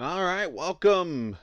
All right, welcome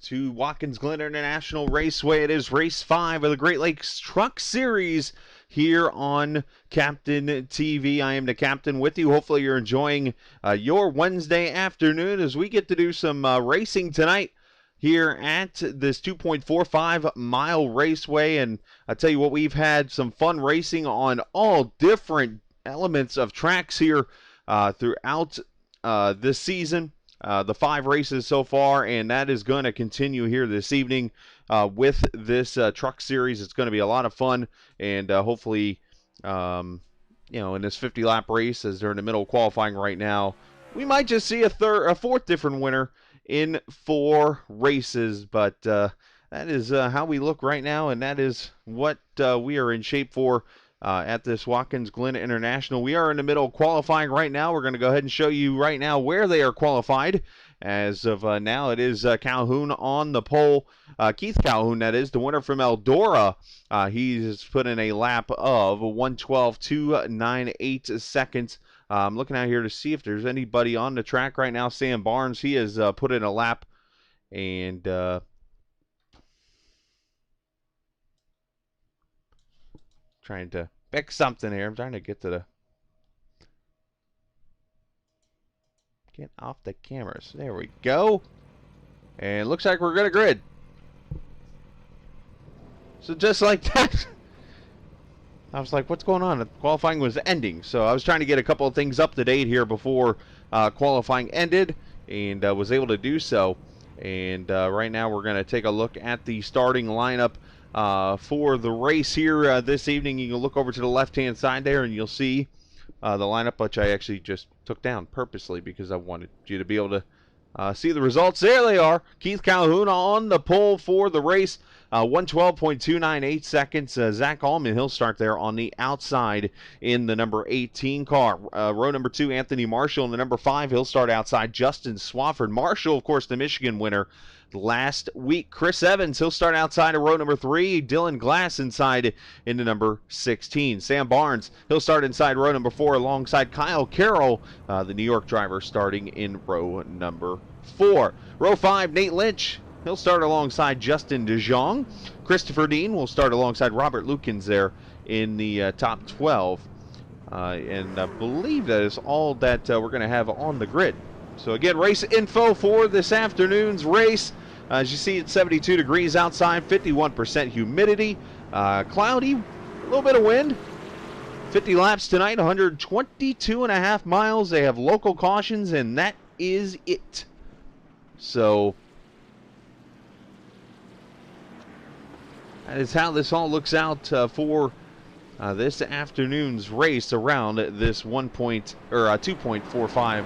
to Watkins Glen International Raceway. It is race 5 of the Great Lakes Truck Series here on Captain TV. I am the captain with you. Hopefully you're enjoying your Wednesday afternoon as we get to do some racing tonight here at this 2.45 mile raceway. And I tell you what, we've had some fun racing on all different elements of tracks here throughout this season. The 5 races so far, and that is going to continue here this evening with this truck series. It's going to be a lot of fun, and hopefully, in this 50-lap race, as they're in the middle of qualifying right now, we might just see a fourth different winner in 4 races. But that is how we look right now, and that is what we are in shape for. At this Watkins Glen International. We are in the middle of qualifying right now. We're going to go ahead and show you right now where they are qualified. As of now, it is Calhoun on the pole. Keith Calhoun, that is, the winner from Eldora. He's put in a lap of 1:12.298 seconds. I'm looking out here to see if there's anybody on the track right now. Sam Barnes, he has put in a lap. And trying to pick something here. I'm trying to get off the cameras. There we go. And it looks like we're going to grid. So just like that, I was like, what's going on? The qualifying was ending. So I was trying to get a couple of things up to date here before qualifying ended, and was able to do so. And right now we're going to take a look at the starting lineup for the race here this evening. You can look over to the left-hand side there, and you'll see the lineup, which I actually just took down purposely because I wanted you to be able to see the results. There they are. Keith Calhoun on the pole for the race. 1:12.298 seconds. Zach Allman, he'll start there on the outside in the number 18 car. Row number 2, Anthony Marshall in the number 5. He'll start outside Justin Swafford. Marshall, of course, the Michigan winner last week. Chris Evans, he'll start outside of row number 3. Dylan Glass inside in the number 16. Sam Barnes, he'll start inside row number 4 alongside Kyle Carroll, the New York driver, starting in row number 4. Row 5, Nate Lynch, he'll start alongside Justin DeJong. Christopher Dean will start alongside Robert Lukens there in the top 12. And I believe that is all that we're going to have on the grid. So again, race info for this afternoon's race. As you see, it's 72 degrees outside, 51% humidity, cloudy, a little bit of wind. 50 laps tonight, 122.5 miles. They have local cautions, and that is it. So that is how this all looks out for this afternoon's race around this 2.45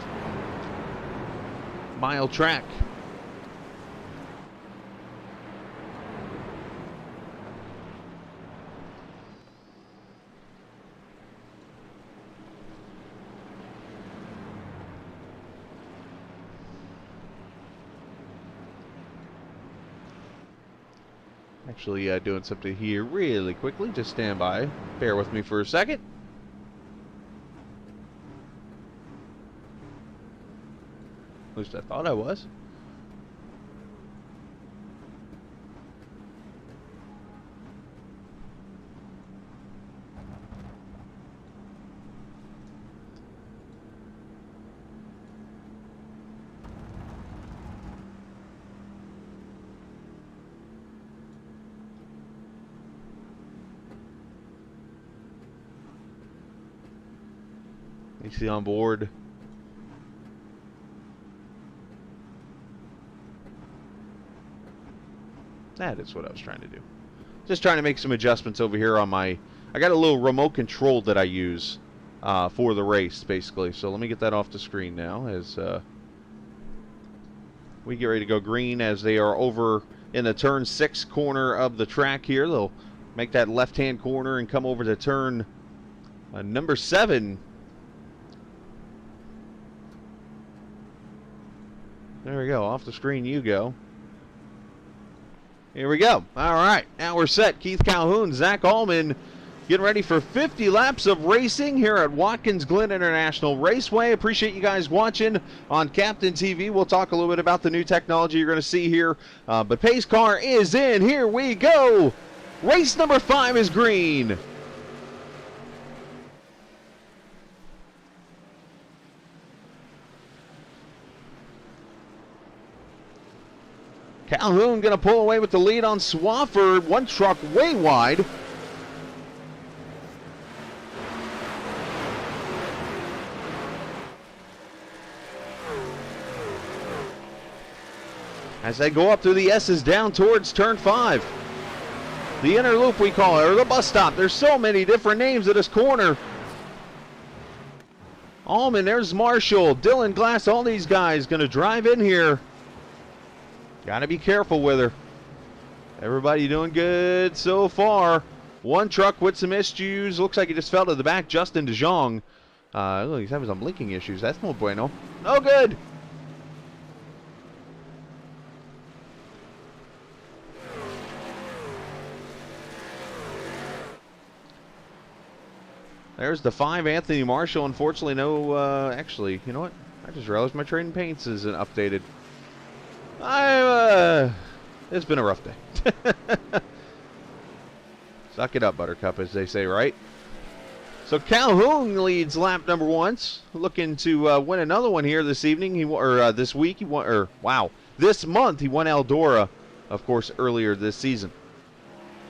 mile track. Actually doing something here really quickly. Just stand by. Bear with me for a second. At least I thought I was. AC on board. That is what I was trying to do. Just trying to make some adjustments over here on my... I got a little remote control that I use for the race, basically. So let me get that off the screen now as we get ready to go green as they are over in the turn 6 corner of the track here. They'll make that left-hand corner and come over to turn number 7. There we go. Off the screen you go. Here we go. All right. Now we're set. Keith Calhoun, Zach Allman, Getting ready for 50 laps of racing here at Watkins Glen International Raceway. Appreciate you guys watching on Captain TV. We'll talk a little bit about the new technology you're going to see here. But pace car is in. Here we go. Race number 5 is green. Calhoun going to pull away with the lead on Swafford. One truck way wide. As they go up through the S's down towards turn 5. The inner loop we call it, or the bus stop. There's so many different names of this corner. Allman, there's Marshall, Dylan Glass, all these guys going to drive in here. Got to be careful with her. Everybody doing good so far. One truck with some issues. Looks like he just fell to the back. Justin DeJong. Look, he's having some blinking issues. That's no bueno. No good. There's the 5, Anthony Marshall. Unfortunately, no, actually, you know what? I just realized my trading paints isn't updated. It's been a rough day. Suck it up, Buttercup, as they say, right? So Calhoun leads lap number 1, looking to win another one here this evening. This week, this month he won Eldora, of course, earlier this season.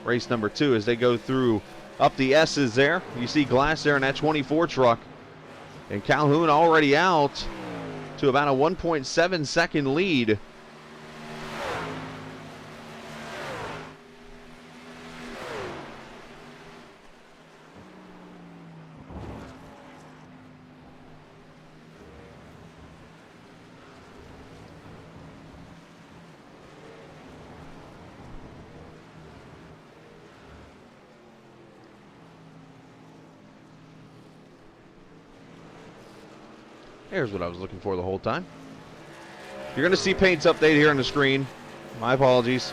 Race number 2 as they go through up the S's there. You see Glass there in that 24 truck, and Calhoun already out to about a 1.7 second lead. Here's what I was looking for the whole time. You're going to see paints update here on the screen. My apologies.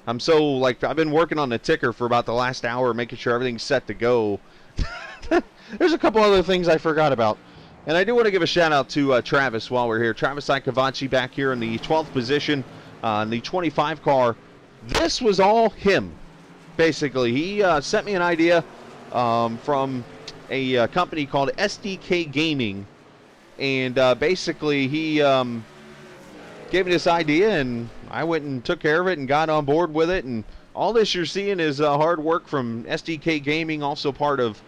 I'm so, I've been working on the ticker for about the last hour, making sure everything's set to go. There's a couple other things I forgot about. And I do want to give a shout out to Travis while we're here. Travis Icavaci back here in the 12th position in the 25 car. This was all him, basically. He sent me an idea from a company called SDK Gaming. And basically, he gave me this idea, and I went and took care of it and got on board with it. And all this you're seeing is hard work from SDK Gaming, also part of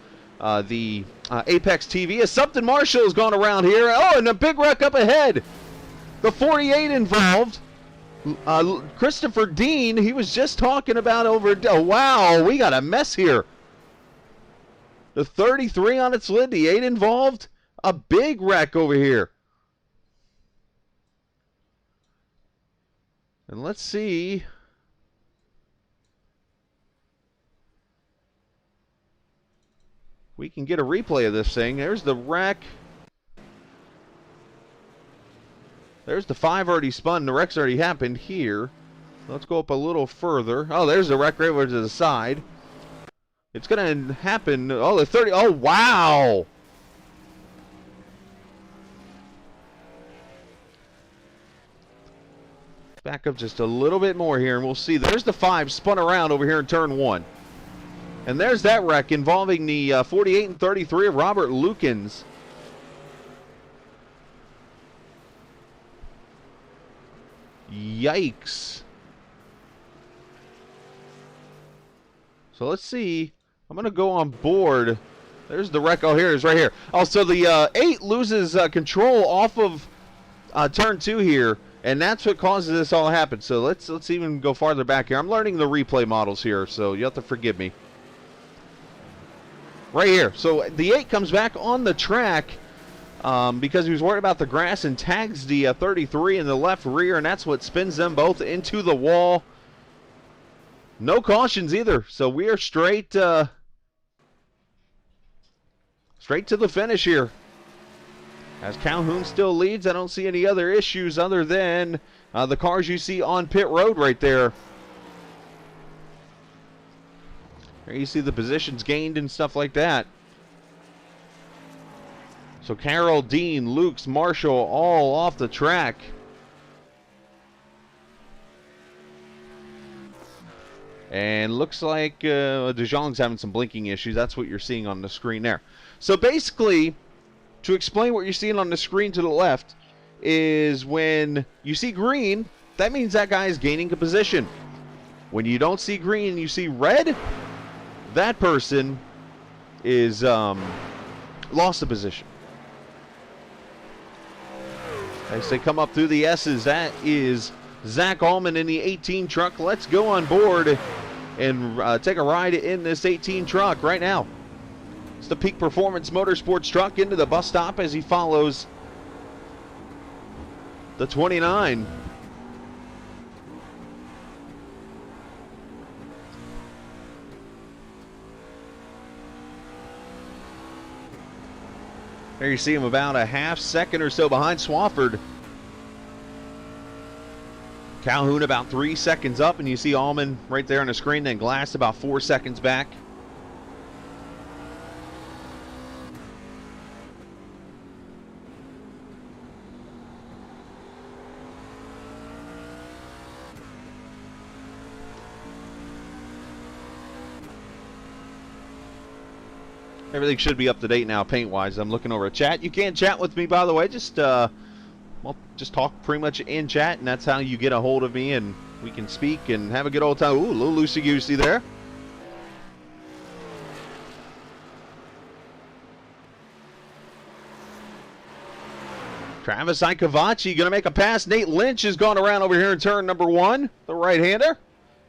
the Apex TV. As something Marshall has gone around here. Oh, and a big wreck up ahead. The 48 involved. Christopher Dean, he was just talking about over. Oh, wow, we got a mess here. The 33 on its lid, the 8 involved. A big wreck over here. And let's see. We can get a replay of this thing. There's the wreck. There's the 5 already spun. The wreck's already happened here. Let's go up a little further. Oh, there's the wreck right over to the side. It's going to happen. Oh, the 30. Oh, wow. Back up just a little bit more here, and we'll see. There's the 5 spun around over here in turn 1. And there's that wreck involving the 48 and 33 of Robert Lukens. Yikes. So let's see. I'm going to go on board. There's the wreck. Oh, here it is right here. Oh, so the 8 loses control off of turn 2 here. And that's what causes this all to happen. So let's even go farther back here. I'm learning the replay models here, so you have to forgive me. Right here. So the 8 comes back on the track because he was worried about the grass and tags the 33 in the left rear, and that's what spins them both into the wall. No cautions either. So we are straight to the finish here. As Calhoun still leads, I don't see any other issues other than the cars you see on pit road right there. There you see the positions gained and stuff like that. So Carroll, Dean, Lukes, Marshall all off the track. And looks like DeJong's having some blinking issues. That's what you're seeing on the screen there. So basically, to explain what you're seeing on the screen to the left, is when you see green, that means that guy is gaining a position. When you don't see green and you see red, that person is lost a position. As they come up through the S's, that is Zach Allman in the 18 truck. Let's go on board and take a ride in this 18 truck right now. It's the Peak Performance Motorsports truck into the bus stop as he follows the 29. There you see him about a half second or so behind Swafford. Calhoun about 3 seconds up, and you see Allman right there on the screen, then Glass about 4 seconds back. Everything should be up to date now paint-wise. I'm looking over at chat. You can chat with me, by the way. Just talk pretty much in chat, and that's how you get a hold of me, and we can speak and have a good old time. Ooh, a little loosey-goosey there. Travis Icavacci going to make a pass. Nate Lynch has gone around over here in turn number 1, the right-hander.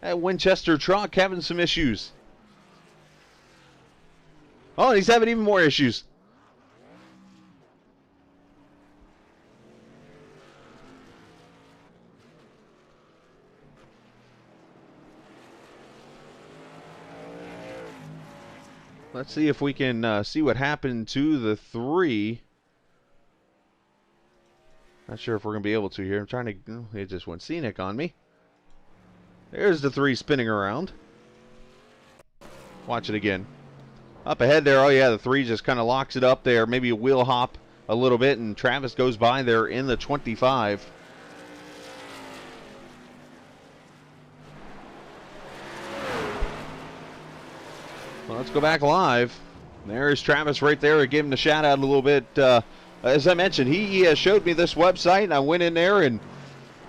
That Winchester truck having some issues. Oh, and he's having even more issues. Let's see if we can see what happened to the 3. Not sure if we're going to be able to here. I'm trying to... it just went scenic on me. There's the 3 spinning around. Watch it again. Up ahead there, oh yeah, the 3 just kind of locks it up there. Maybe a wheel hop a little bit, and Travis goes by there in the 25. Well, let's go back live. There's Travis right there. I gave him the shout out a little bit. As I mentioned, he showed me this website, and I went in there, and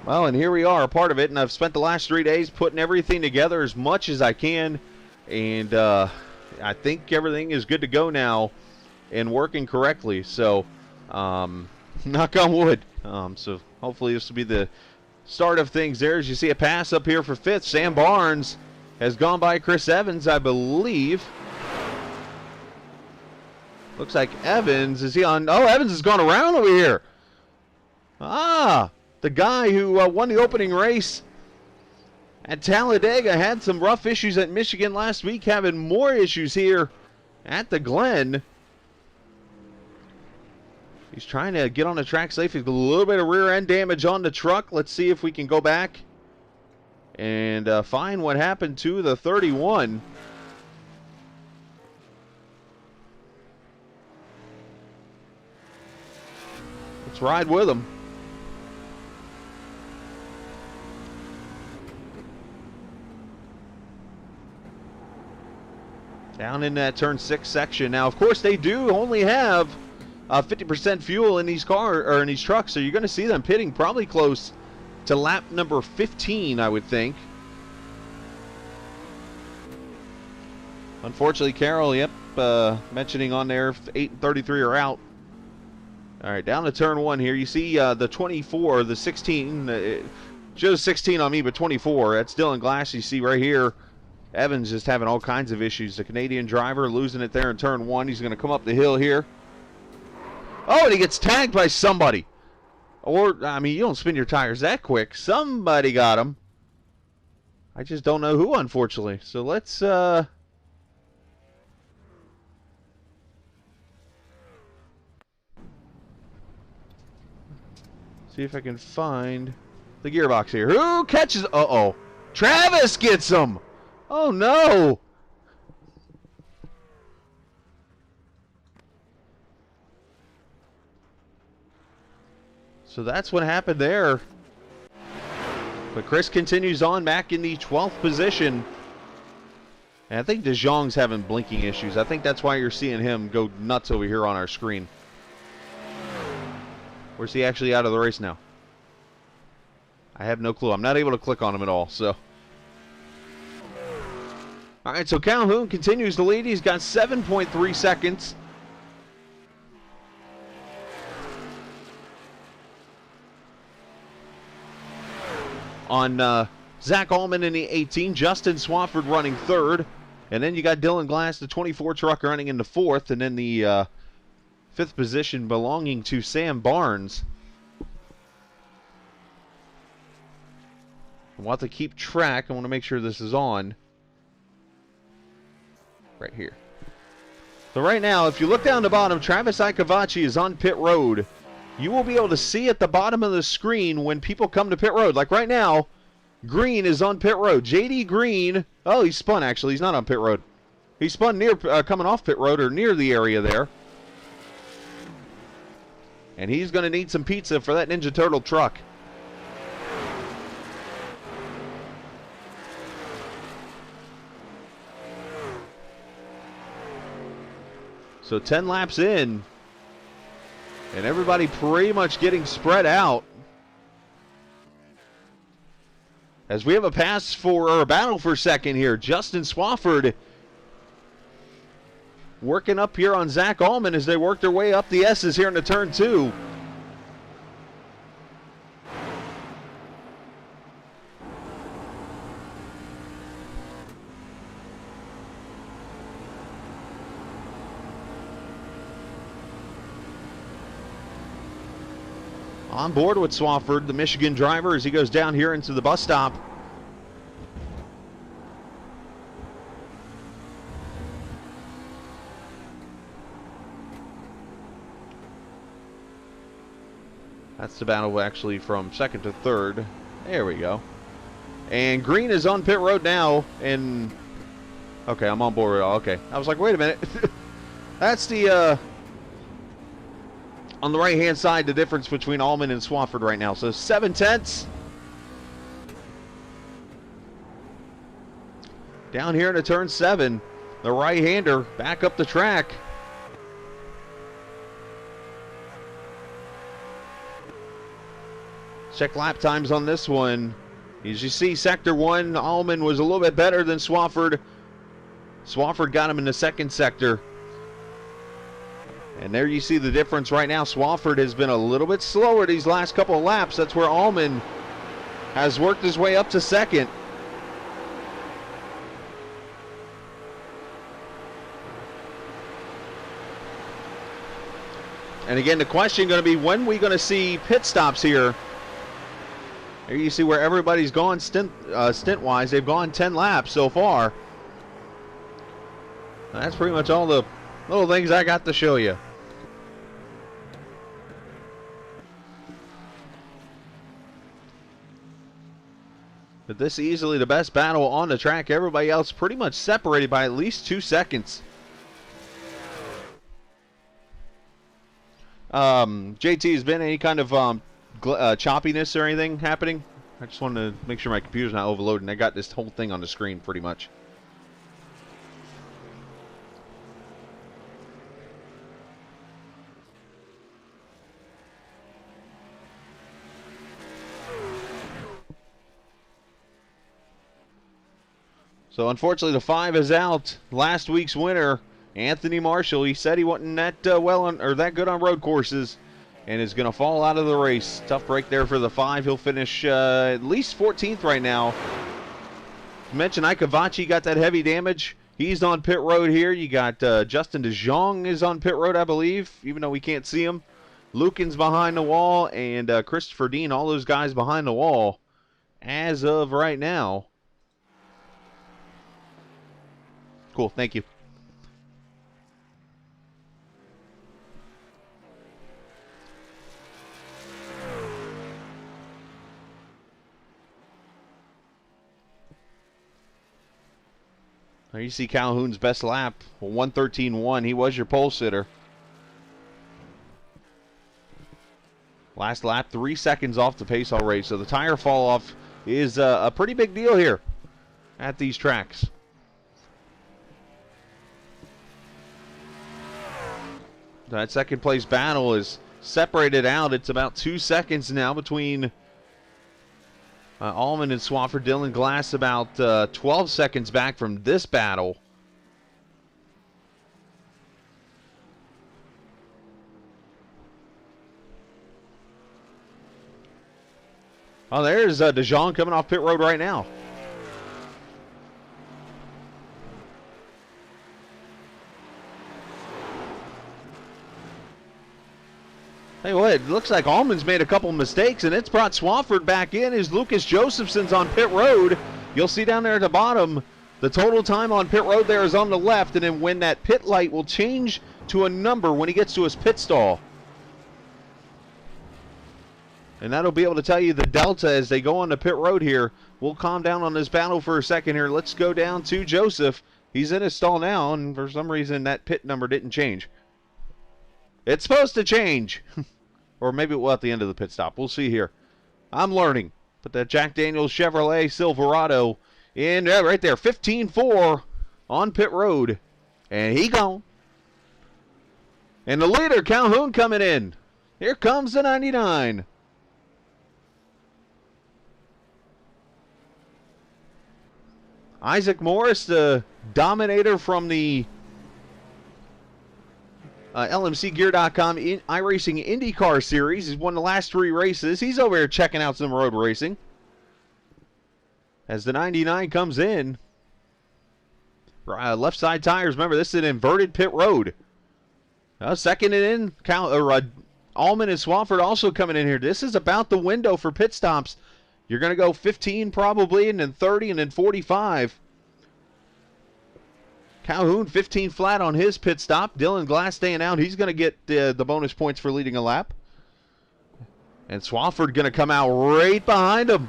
well, and here we are, a part of it. And I've spent the last 3 days putting everything together as much as I can, and I think everything is good to go now and working correctly. So, knock on wood. So hopefully this will be the start of things there. As you see a pass up here for 5th, Sam Barnes has gone by Chris Evans, I believe. Looks like Evans, is he on? Oh, Evans has gone around over here. Ah, the guy who won the opening race at Talladega, had some rough issues at Michigan last week, having more issues here at the Glen. He's trying to get on the track safe. He's got a little bit of rear end damage on the truck. Let's see if we can go back and find what happened to the 31. Let's ride with him. Down in that turn 6 section. Now, of course, they do only have 50% fuel in these in these trucks, so you're going to see them pitting probably close to lap number 15, I would think. Unfortunately, Carroll, yep, mentioning on there, 8 and 33 are out. All right, down to turn 1 here. You see the 24, the 16. It shows 16 on me, but 24. That's Dylan Glass. You see right here. Evans just having all kinds of issues. The Canadian driver losing it there in turn 1. He's going to come up the hill here. Oh, and he gets tagged by somebody. Or, I mean, you don't spin your tires that quick. Somebody got him. I just don't know who, unfortunately. So let's... see if I can find the gearbox here. Who catches... Uh-oh. Travis gets him! Oh, no! So that's what happened there. But Chris continues on back in the 12th position. And I think De Jong's having blinking issues. I think that's why you're seeing him go nuts over here on our screen. Where's he actually out of the race now? I have no clue. I'm not able to click on him at all, so. All right, so Calhoun continues to lead. He's got 7.3 seconds. On Zach Allman in the 18, Justin Swafford running third. And then you got Dylan Glass, the 24 truck, running in the fourth. And then the fifth position belonging to Sam Barnes. We'll have to keep track. I want to make sure this is on. Right here. So right now, if you look down the bottom, Travis Icavacci is on pit road. You will be able to see at the bottom of the screen when people come to pit road. Like right now, Green is on pit road. JD Green, oh, he spun actually. He's not on pit road. He spun near, coming off pit road or near the area there. And he's going to need some pizza for that Ninja Turtle truck. So 10 laps in, and everybody pretty much getting spread out. As we have a pass for, or a battle for second here. Justin Swafford working up here on Zach Allman as they work their way up the S's here into turn 2. On board with Swafford, the Michigan driver, as he goes down here into the bus stop. That's the battle actually from second to third. There we go. And Green is on pit road now. And okay, I'm on board. Okay. I was like, wait a minute. That's the on the right-hand side, the difference between Allman and Swafford right now. So 7/10. Down here into turn 7. The right-hander back up the track. Check lap times on this one. As you see, Sector 1, Allman was a little bit better than Swafford. Swafford got him in the second sector. And there you see the difference right now. Swafford has been a little bit slower these last couple of laps. That's where Allman has worked his way up to second. And again, the question going to be, when are we going to see pit stops here? Here you see where everybody's gone stint-wise. They've gone 10 laps so far. That's pretty much all the little things I got to show you. But this easily the best battle on the track. Everybody else pretty much separated by at least 2 seconds. JT, has been any kind of choppiness or anything happening? I just wanted to make sure my computer's not overloading. I got this whole thing on the screen pretty much. So unfortunately, the 5 is out. Last week's winner, Anthony Marshall. He said he wasn't that that good on road courses, and is going to fall out of the race. Tough break there for the 5. He'll finish at least 14th right now. Mentioned Icavacci got that heavy damage. He's on pit road here. You got Justin De Jong is on pit road, I believe, even though we can't see him. Lucan's behind the wall, and Christopher Dean. All those guys behind the wall as of right now. Cool, thank you. There you see Calhoun's best lap, 1:13.1. He was your pole sitter. Last lap, 3 seconds off the pace already. So the tire fall off is a pretty big deal here at these tracks. That second place battle is separated out. It's about 2 seconds now between Allman and Swafford. Dylan Glass about 12 seconds back from this battle. Oh, there's DeJean coming off pit road right now. Hey, what? It looks like Allman's made a couple mistakes, and it's brought Swafford back in as Lucas Josephson's on pit road. You'll see down there at the bottom, the total time on pit road there is on the left, and then when that pit light will change to a number when he gets to his pit stall. And that'll be able to tell you the delta as they go on the pit road here. We'll calm down on this battle for a second here. Let's go down to Joseph. He's in his stall now, and for some reason that pit number didn't change. It's supposed to change. Or maybe it will at the end of the pit stop. We'll see here. I'm learning. Put that Jack Daniels Chevrolet Silverado in right there. 15-4 on pit road. And he gone. And the leader, Calhoun, coming in. Here comes the 99. Isaac Morris, the dominator from the LMCgear.com iRacing IndyCar Series. He's won the last 3 races. He's over here checking out some road racing. As the 99 comes in. Left side tires. Remember, this is an inverted pit road. Second and in. Allman and Swafford also coming in here. This is about the window for pit stops. You're going to go 15 probably, and then 30, and then 45. Calhoun 15 flat on his pit stop. Dylan Glass staying out. He's going to get the bonus points for leading a lap. And Swafford going to come out right behind him.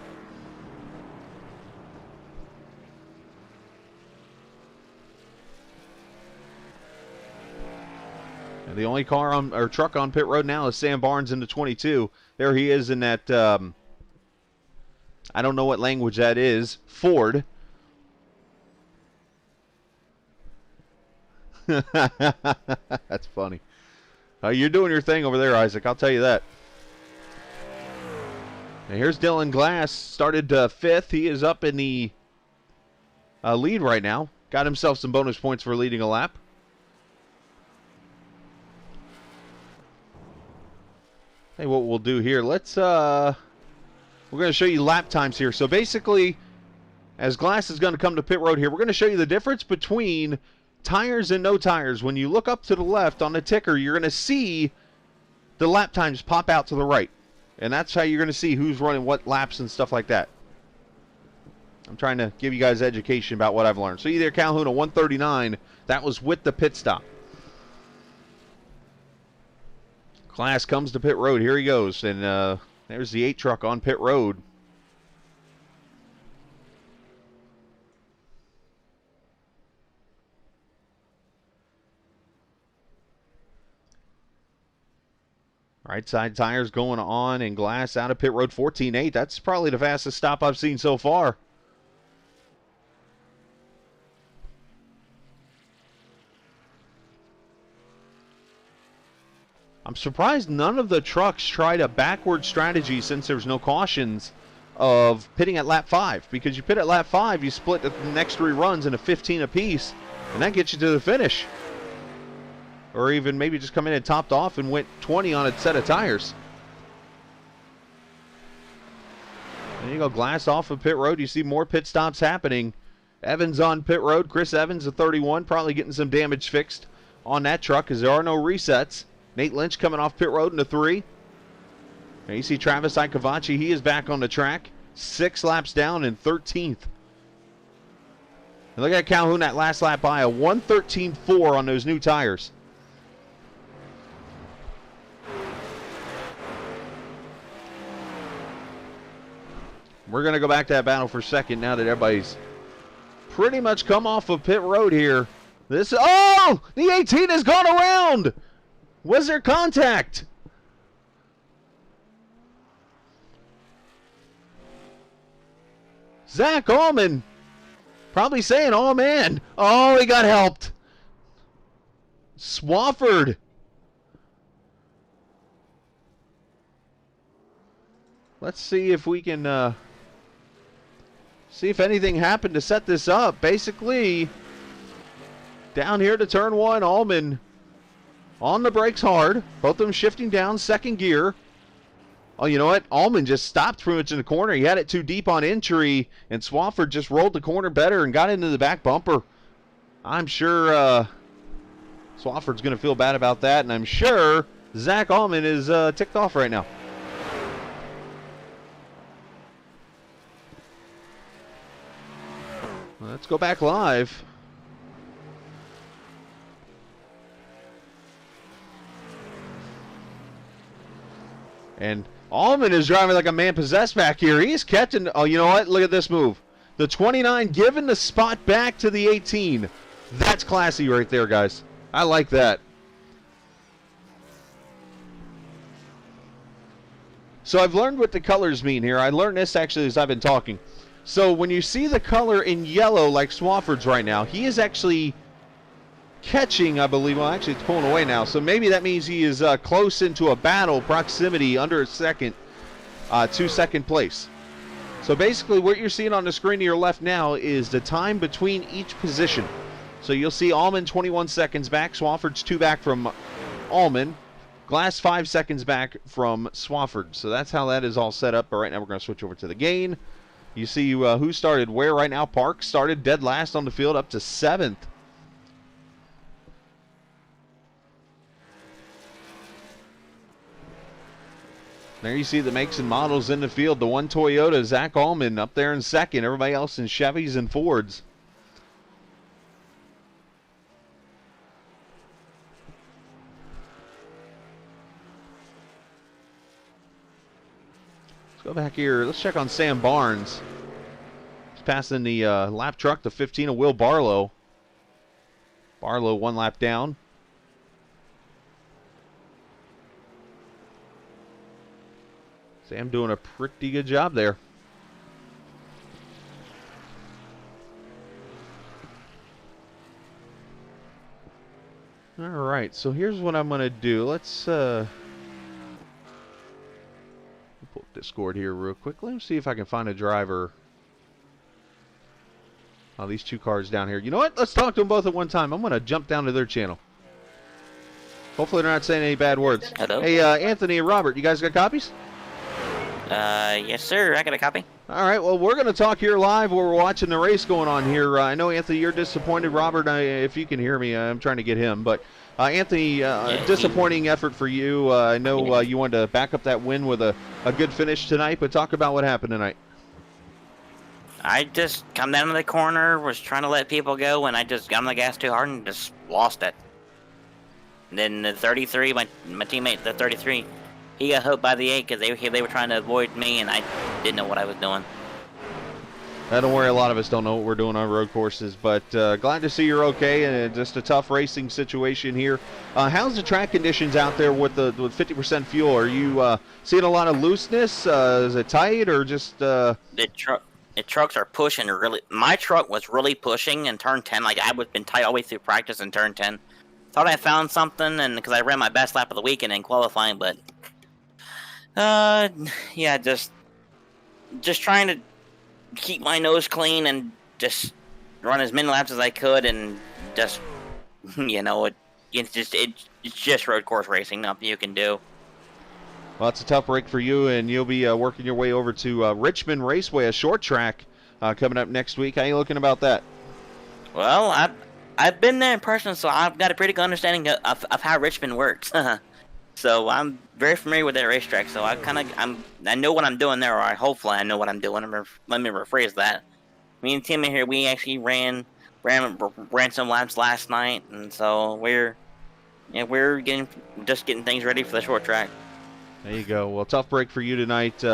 And the only car on or truck on pit road now is Sam Barnes in the 22. There he is in that... I don't know what language that is. Ford. That's funny. You're doing your thing over there, Isaac. I'll tell you that. And here's Dylan Glass. Started 5th. He is up in the lead right now. Got himself some bonus points for leading a lap. Hey, what we'll do here. Let's... We're going to show you lap times here. So basically, as Glass is going to come to pit road here, we're going to show you the difference between tires and no tires. When you look up to the left on the ticker, you're going to see the lap times pop out to the right. And that's how you're going to see who's running what laps and stuff like that. I'm trying to give you guys education about what I've learned. So either Calhoun a 139, that was with the pit stop. Glass comes to pit road. Here he goes. And there's the 8 truck on pit road. Right side tires going on, and Glass out of pit road 14.8. That's probably the fastest stop I've seen so far. I'm surprised none of the trucks tried a backward strategy since there's no cautions of pitting at lap 5. Because you pit at lap 5, you split the next 3 runs into 15 apiece, and that gets you to the finish. Or even maybe just come in and topped off and went 20 on a set of tires. There you go, Glass off of pit road. You see more pit stops happening. Evans on pit road. Chris Evans, a 31, probably getting some damage fixed on that truck because there are no resets. Nate Lynch coming off pit road in the 3. Now you see Travis Icavacci, he is back on the track. 6 laps down in 13th. And look at Calhoun that last lap by a 113.4 on those new tires. We're going to go back to that battle for a second now that everybody's pretty much come off of pit road here. Oh! The 18 has gone around! Was there contact? Zach Allman probably saying, oh, man. Oh, he got helped. Swafford. Let's see if we can see if anything happened to set this up. Basically, down here to turn one, Allman on the brakes hard. Both of them shifting down, second gear. Oh, you know what? Allman just stopped pretty much in the corner. He had it too deep on entry, and Swafford just rolled the corner better and got into the back bumper. I'm sure Swafford's going to feel bad about that, and I'm sure Zach Allman is ticked off right now. Let's go back live. And Allman is driving like a man possessed back here. He's catching. Oh, you know what? Look at this move. The 29 giving the spot back to the 18. That's classy right there, guys. I like that. So I've learned what the colors mean here. I learned this actually as I've been talking. So when you see the color in yellow like Swafford's right now, he is actually catching, I believe. Well, actually it's pulling away now. So maybe that means he is close into a battle proximity under a second to second place. So basically what you're seeing on the screen to your left now is the time between each position. So you'll see Allman 21 seconds back. Swafford's 2 back from Allman. Glass 5 seconds back from Swafford. So that's how that is all set up. But right now we're going to switch over to the gain. You see who started where right now. Park started dead last on the field up to 7th. There you see the makes and models in the field. The one Toyota, Zach Allman up there in second. Everybody else in Chevys and Fords. Let's go back here. Let's check on Sam Barnes. He's passing the lap truck to 15 of Will Barlow. Barlow 1 lap down. Sam doing a pretty good job there. All right, so here's what I'm going to do. Let's pull up Discord here real quick. Let me see if I can find a driver. Oh, these 2 cars down here. You know what? Let's talk to them both at one time. I'm going to jump down to their channel. Hopefully they're not saying any bad words. Hello? Hey, Anthony and Robert, you guys got copies? Yes, sir. I got a copy. All right, well, we're going to talk here live while we're watching the race going on here. I know, Anthony, you're disappointed. Robert, if you can hear me, I'm trying to get him. But, Anthony, disappointing effort for you. I know you wanted to back up that win with a good finish tonight, but talk about what happened tonight. I just come down to the corner, was trying to let people go, and I just got on the gas too hard and just lost it. And then the 33, my teammate, the 33, he got hooked by the 8 because they were trying to avoid me, and I didn't know what I was doing. Don't worry, a lot of us don't know what we're doing on road courses, but glad to see you're okay, and just a tough racing situation here. How's the track conditions out there with 50% fuel? Are you seeing a lot of looseness? Is it tight, or just... The trucks are pushing really. My truck was really pushing in turn 10. Like, I was been tight all the way through practice in turn 10. Thought I found something, and because I ran my best lap of the weekend in qualifying, but... yeah, just trying to keep my nose clean and just run as many laps as I could, and just, you know, it's just road course racing. Nothing you can do. Well, it's a tough break for you, and you'll be working your way over to Richmond Raceway, a short track, coming up next week. How are you looking about that? Well, I've been there in person, so I've got a pretty good understanding of how Richmond works. So I'm very familiar with that racetrack, so I know what I'm doing there, or hopefully I know what I'm doing. Let me rephrase that. Me and Tim here, we actually ran some laps last night, and so we're getting things ready for the short track. There you go. Well, tough break for you tonight,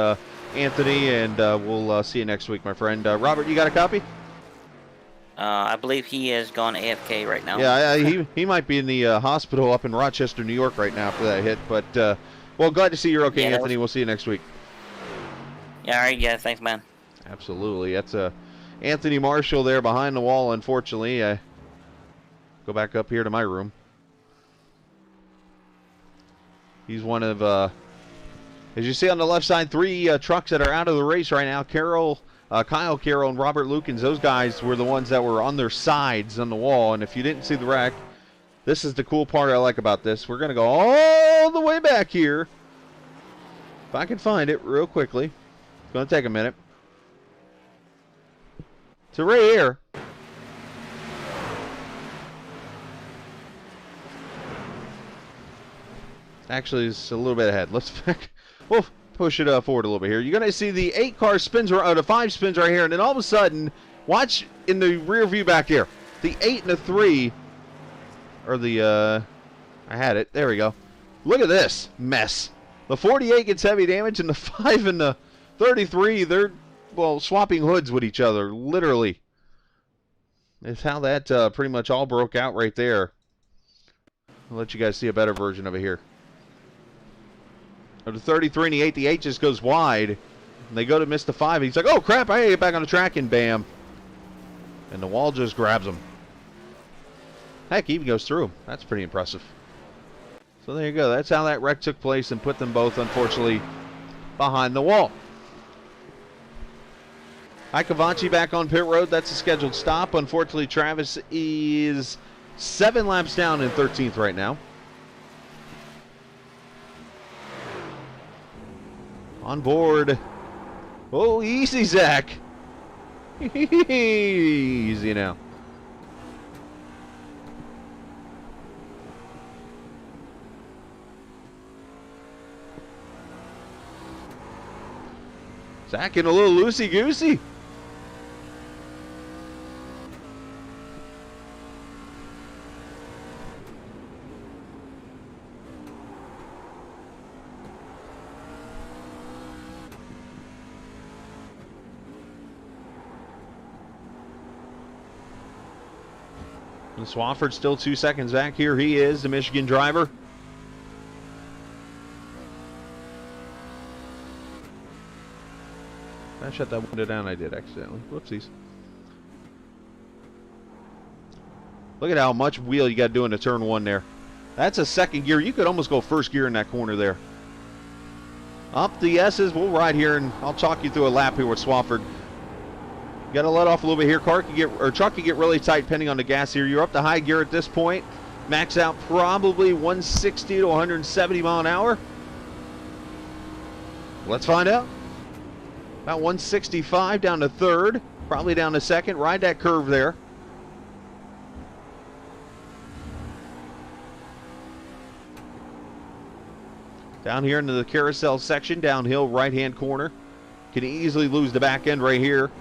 Anthony, and we'll see you next week, my friend. Robert, you got a copy? I believe he has gone AFK right now. Yeah, he might be in the hospital up in Rochester, New York right now after that hit. But, well, glad to see you're okay, Anthony. We'll see you next week. Yeah, all right. Yeah, thanks, man. Absolutely. That's Anthony Marshall there behind the wall, unfortunately. I go back up here to my room. He's one of, as you see on the left side, 3 trucks that are out of the race right now. Kyle Carroll and Robert Lukens, those guys were the ones that were on their sides on the wall. And if you didn't see the wreck, this is the cool part I like about this. We're going to go all the way back here. If I can find it real quickly. It's going to take a minute. So right here. Actually, it's a little bit ahead. Let's we'll push it forward a little bit here. You're going to see the 8-car spins, or the 5 spins right here, and then all of a sudden, watch in the rear view back here. The 8 and the 3, or the, I had it. There we go. Look at this mess. The 48 gets heavy damage, and the 5 and the 33, they're, well, swapping hoods with each other, literally. It's how that pretty much all broke out right there. I'll let you guys see a better version of it here. Of the 33 and the 8 just goes wide. And they go to miss the 5. He's like, oh, crap, I gotta get back on the track, and bam. And the wall just grabs him. Heck, he even goes through him. That's pretty impressive. So there you go. That's how that wreck took place and put them both, unfortunately, behind the wall. Icavaci back on pit road. That's a scheduled stop. Unfortunately, Travis is 7 laps down in 13th right now. On board. Oh, easy, Zach. Easy now. Zach getting a little loosey-goosey. And Swafford still 2 seconds back. Here he is, the Michigan driver. I shut that window down. I did accidentally. Whoopsies. Look at how much wheel you got to do into turn 1 there. That's a second gear. You could almost go first gear in that corner there. Up the S's. We'll ride here, and I'll talk you through a lap here with Swafford. Got to let off a little bit here. Truck can get really tight depending on the gas here. You're up to high gear at this point. Max out probably 160 to 170 mile an hour. Let's find out. About 165 down to third, probably down to second. Ride that curve there. Down here into the carousel section, downhill right-hand corner. Can easily lose the back end right here.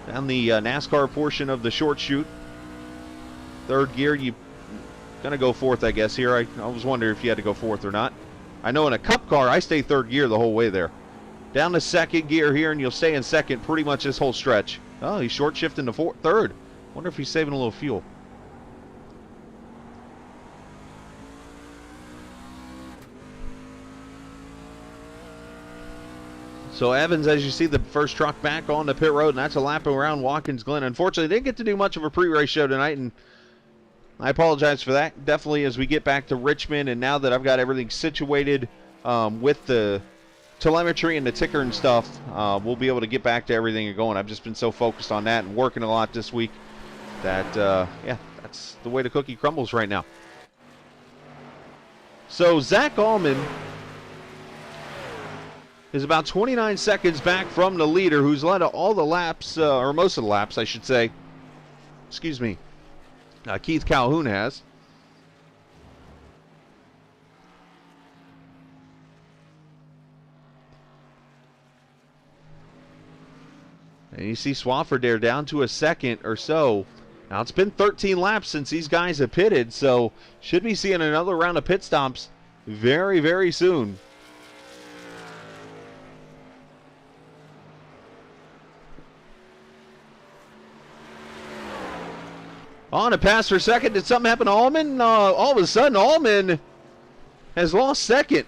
Down the NASCAR portion of the short chute. Third gear, you gonna go fourth, I guess, here. I was wondering if you had to go fourth or not. I know in a cup car, I stay third gear the whole way there. Down to second gear here, and you'll stay in second pretty much this whole stretch. Oh, he's short shifting to third. Wonder if he's saving a little fuel. So Evans, as you see, the first truck back on the pit road, and that's a lap around Watkins Glen. Unfortunately, didn't get to do much of a pre-race show tonight, and I apologize for that. Definitely as we get back to Richmond, and now that I've got everything situated with the telemetry and the ticker and stuff, we'll be able to get back to everything and going. I've just been so focused on that and working a lot this week that, yeah, that's the way the cookie crumbles right now. So Zach Allman is about 29 seconds back from the leader, who's led all the laps, or most of the laps, I should say. Excuse me. Keith Calhoun has. And you see Swafford there down to a second or so. Now, it's been 13 laps since these guys have pitted, so should be seeing another round of pit stops very, very soon. On a pass for second. Did something happen to Allman? All of a sudden, Allman has lost second.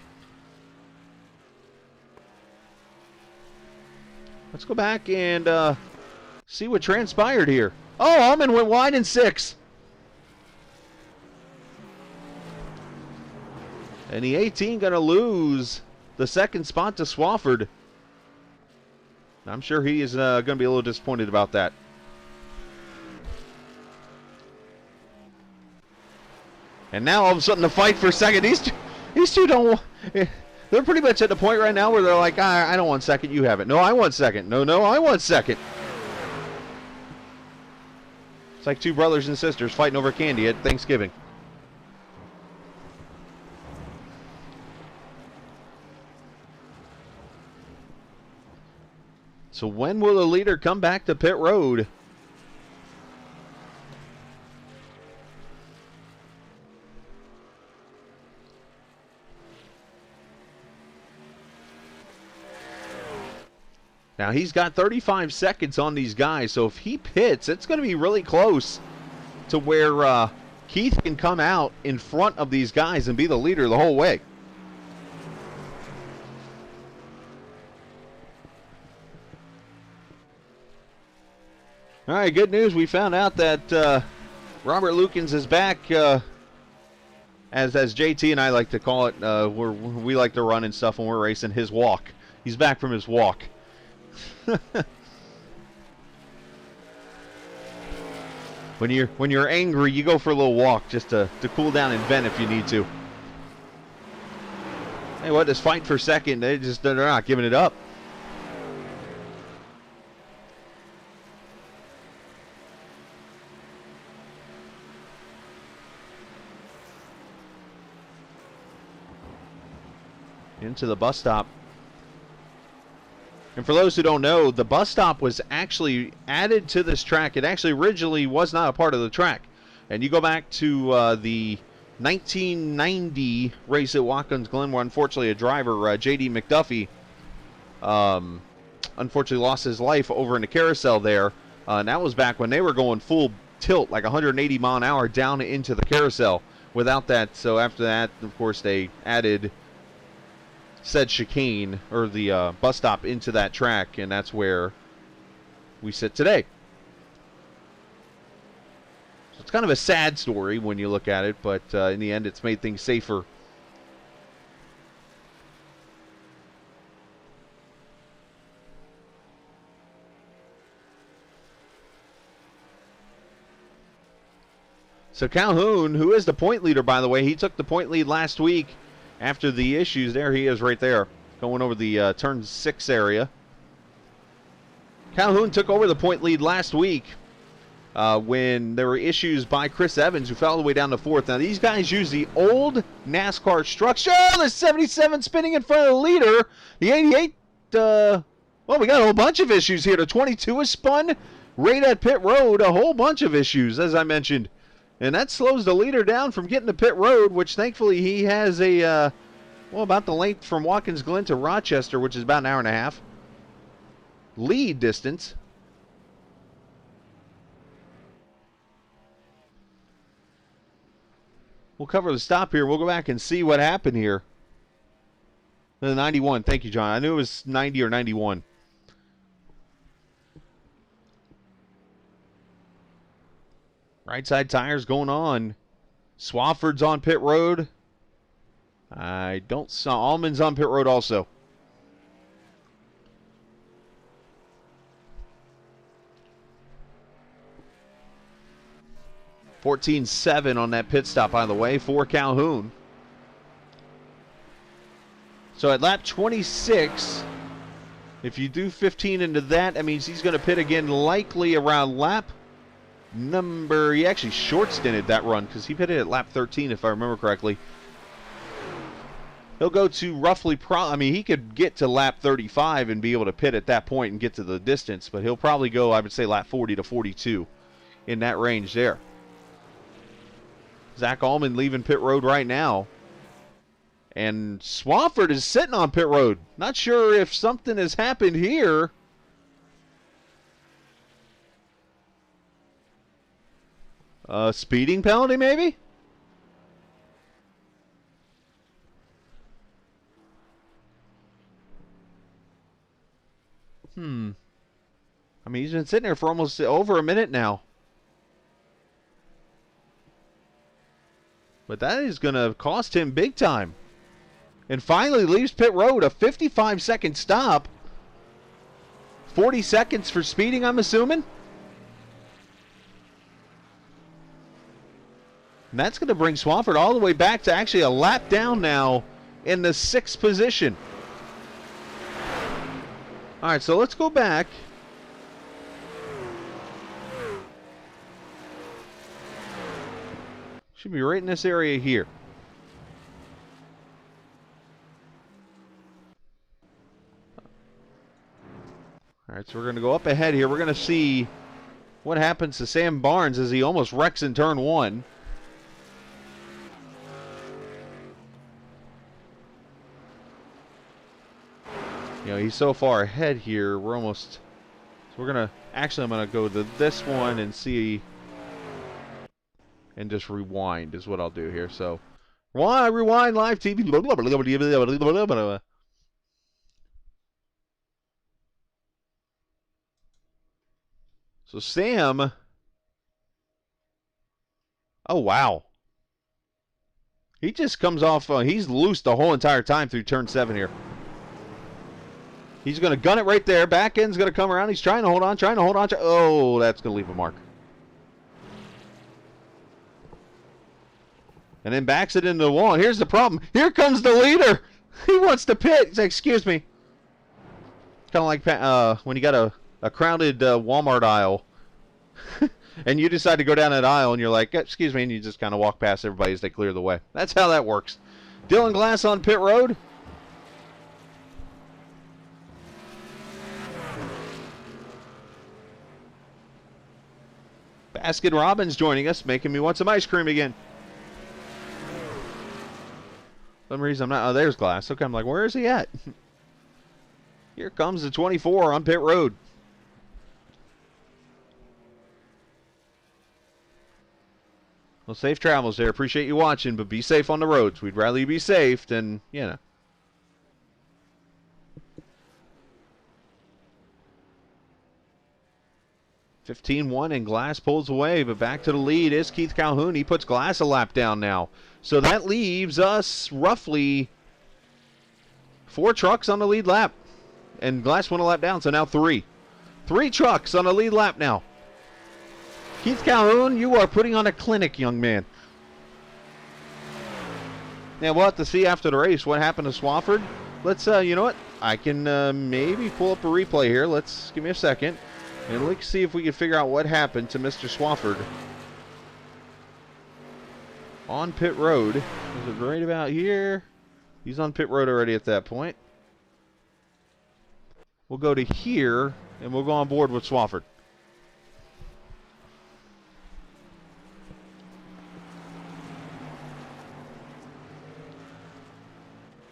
Let's go back and see what transpired here. Oh, Allman went wide in 6. And the 18 going to lose the second spot to Swafford. I'm sure he is going to be a little disappointed about that. And now all of a sudden the fight for second. These two don't. They're pretty much at the point right now where they're like, I don't want second, you have it. No, I want second. No, I want second. It's like two brothers and sisters fighting over candy at Thanksgiving. So when will the leader come back to pit road? Now he's got 35 seconds on these guys, so if he pits, it's going to be really close to where Keith can come out in front of these guys and be the leader the whole way. All right, good news. We found out that Robert Lukens is back, as JT and I like to call it. We like to run and stuff when we're racing, his walk. He's back from his walk. When you're angry, you go for a little walk just to cool down and vent if you need to. Hey, what? This fight for second, they're not giving it up. Into the bus stop. And for those who don't know, the bus stop was actually added to this track. It actually originally was not a part of the track. And you go back to the 1990 race at Watkins Glen, where unfortunately a driver, J.D. McDuffie, unfortunately lost his life over in the carousel there. And that was back when they were going full tilt, like 180 mile an hour down into the carousel. Without that, so after that, of course, they added said chicane, or the bus stop, into that track, and that's where we sit today. So it's kind of a sad story when you look at it, but in the end it's made things safer. So Calhoun, who is the point leader, by the way, he took the point lead last week. After the issues, there he is right there, going over the turn 6 area. Calhoun took over the point lead last week when there were issues by Chris Evans, who fell all the way down to 4th. Now, these guys use the old NASCAR structure. Oh, the 77 spinning in front of the leader. The 88, well, we got a whole bunch of issues here. The 22 is spun right at pit road. A whole bunch of issues, as I mentioned. And that slows the leader down from getting to pit road, which thankfully he has a, well, about the length from Watkins Glen to Rochester, which is about an hour and a half. Lead distance. We'll cover the stop here. We'll go back and see what happened here. The 91. Thank you, John. I knew it was 90 or 91. Right side tires going on. Swafford's on pit road. I don't saw Allman's on pit road also. $14.7 on that pit stop, by the way, for Calhoun. So at lap 26, if you do 15 into that means he's going to pit again, likely around lap number, he actually short stinted that run because he pitted at lap 13 if I remember correctly. He'll go to roughly, I mean, he could get to lap 35 and be able to pit at that point and get to the distance, but he'll probably go, I would say, lap 40 to 42 in that range there. Zach Allman leaving pit road right now. And Swafford is sitting on pit road. Not sure if something has happened here. Speeding penalty, maybe? I mean, he's been sitting there for almost over a minute now. But that is going to cost him big time. And finally leaves pit road, a 55-second stop. 40 seconds for speeding, I'm assuming. And that's going to bring Swafford all the way back to actually a lap down now in the 6th position. All right, so let's go back. Should be right in this area here. All right, so we're going to go up ahead here. We're going to see what happens to Sam Barnes as he almost wrecks in turn 1. You know, he's so far ahead here. We're almost... So we're going to... Actually, I'm going to go to this one and see... And just rewind is what I'll do here. So, rewind live TV. So Sam. Oh, wow. He just comes off. He's loose the whole entire time through turn 7 here. He's going to gun it right there. Back end's going to come around. He's trying to hold on. Oh, that's going to leave a mark. And then backs it into the wall. And here's the problem. Here comes the leader. He wants to pit. He's like, excuse me. Kind of like when you got a crowded Walmart aisle. And you decide to go down that aisle and you're like, excuse me. And you just kind of walk past everybody as they clear the way. That's how that works. Dylan Glass on pit road. Baskin Robbins joining us, making me want some ice cream again. For some reason I'm not. Oh, there's Glass. Okay, I'm like, where is he at? Here comes the 24 on pit road. Well, safe travels there. Appreciate you watching, but be safe on the roads. We'd rather you be safe than, you know. (15-1) and Glass pulls away, but back to the lead is Keith Calhoun. He puts Glass a lap down now. So that leaves us roughly 4 trucks on the lead lap. And Glass went a lap down, so now 3. 3 trucks on the lead lap now. Keith Calhoun, you are putting on a clinic, young man. Now we'll have to see after the race what happened to Swafford. Let's, you know what? I can maybe pull up a replay here. Give me a second. And let's see if we can figure out what happened to Mr. Swafford on pit road. Is it right about here? He's on pit road already at that point. We'll go to here, and we'll go on board with Swafford.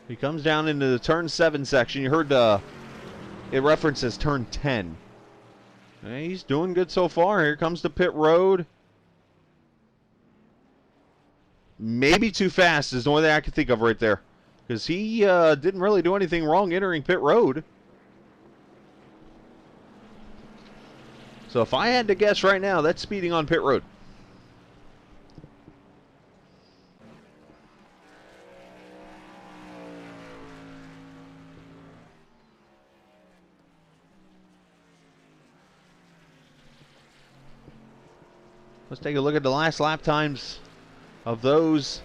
He comes down into the turn 7 section. You heard it references turn 10. Hey, he's doing good so far. Here comes the pit road. Maybe too fast is the only thing I can think of right there. Because he didn't really do anything wrong entering pit road. So if I had to guess right now, that's speeding on pit road. Let's take a look at the last lap times of those.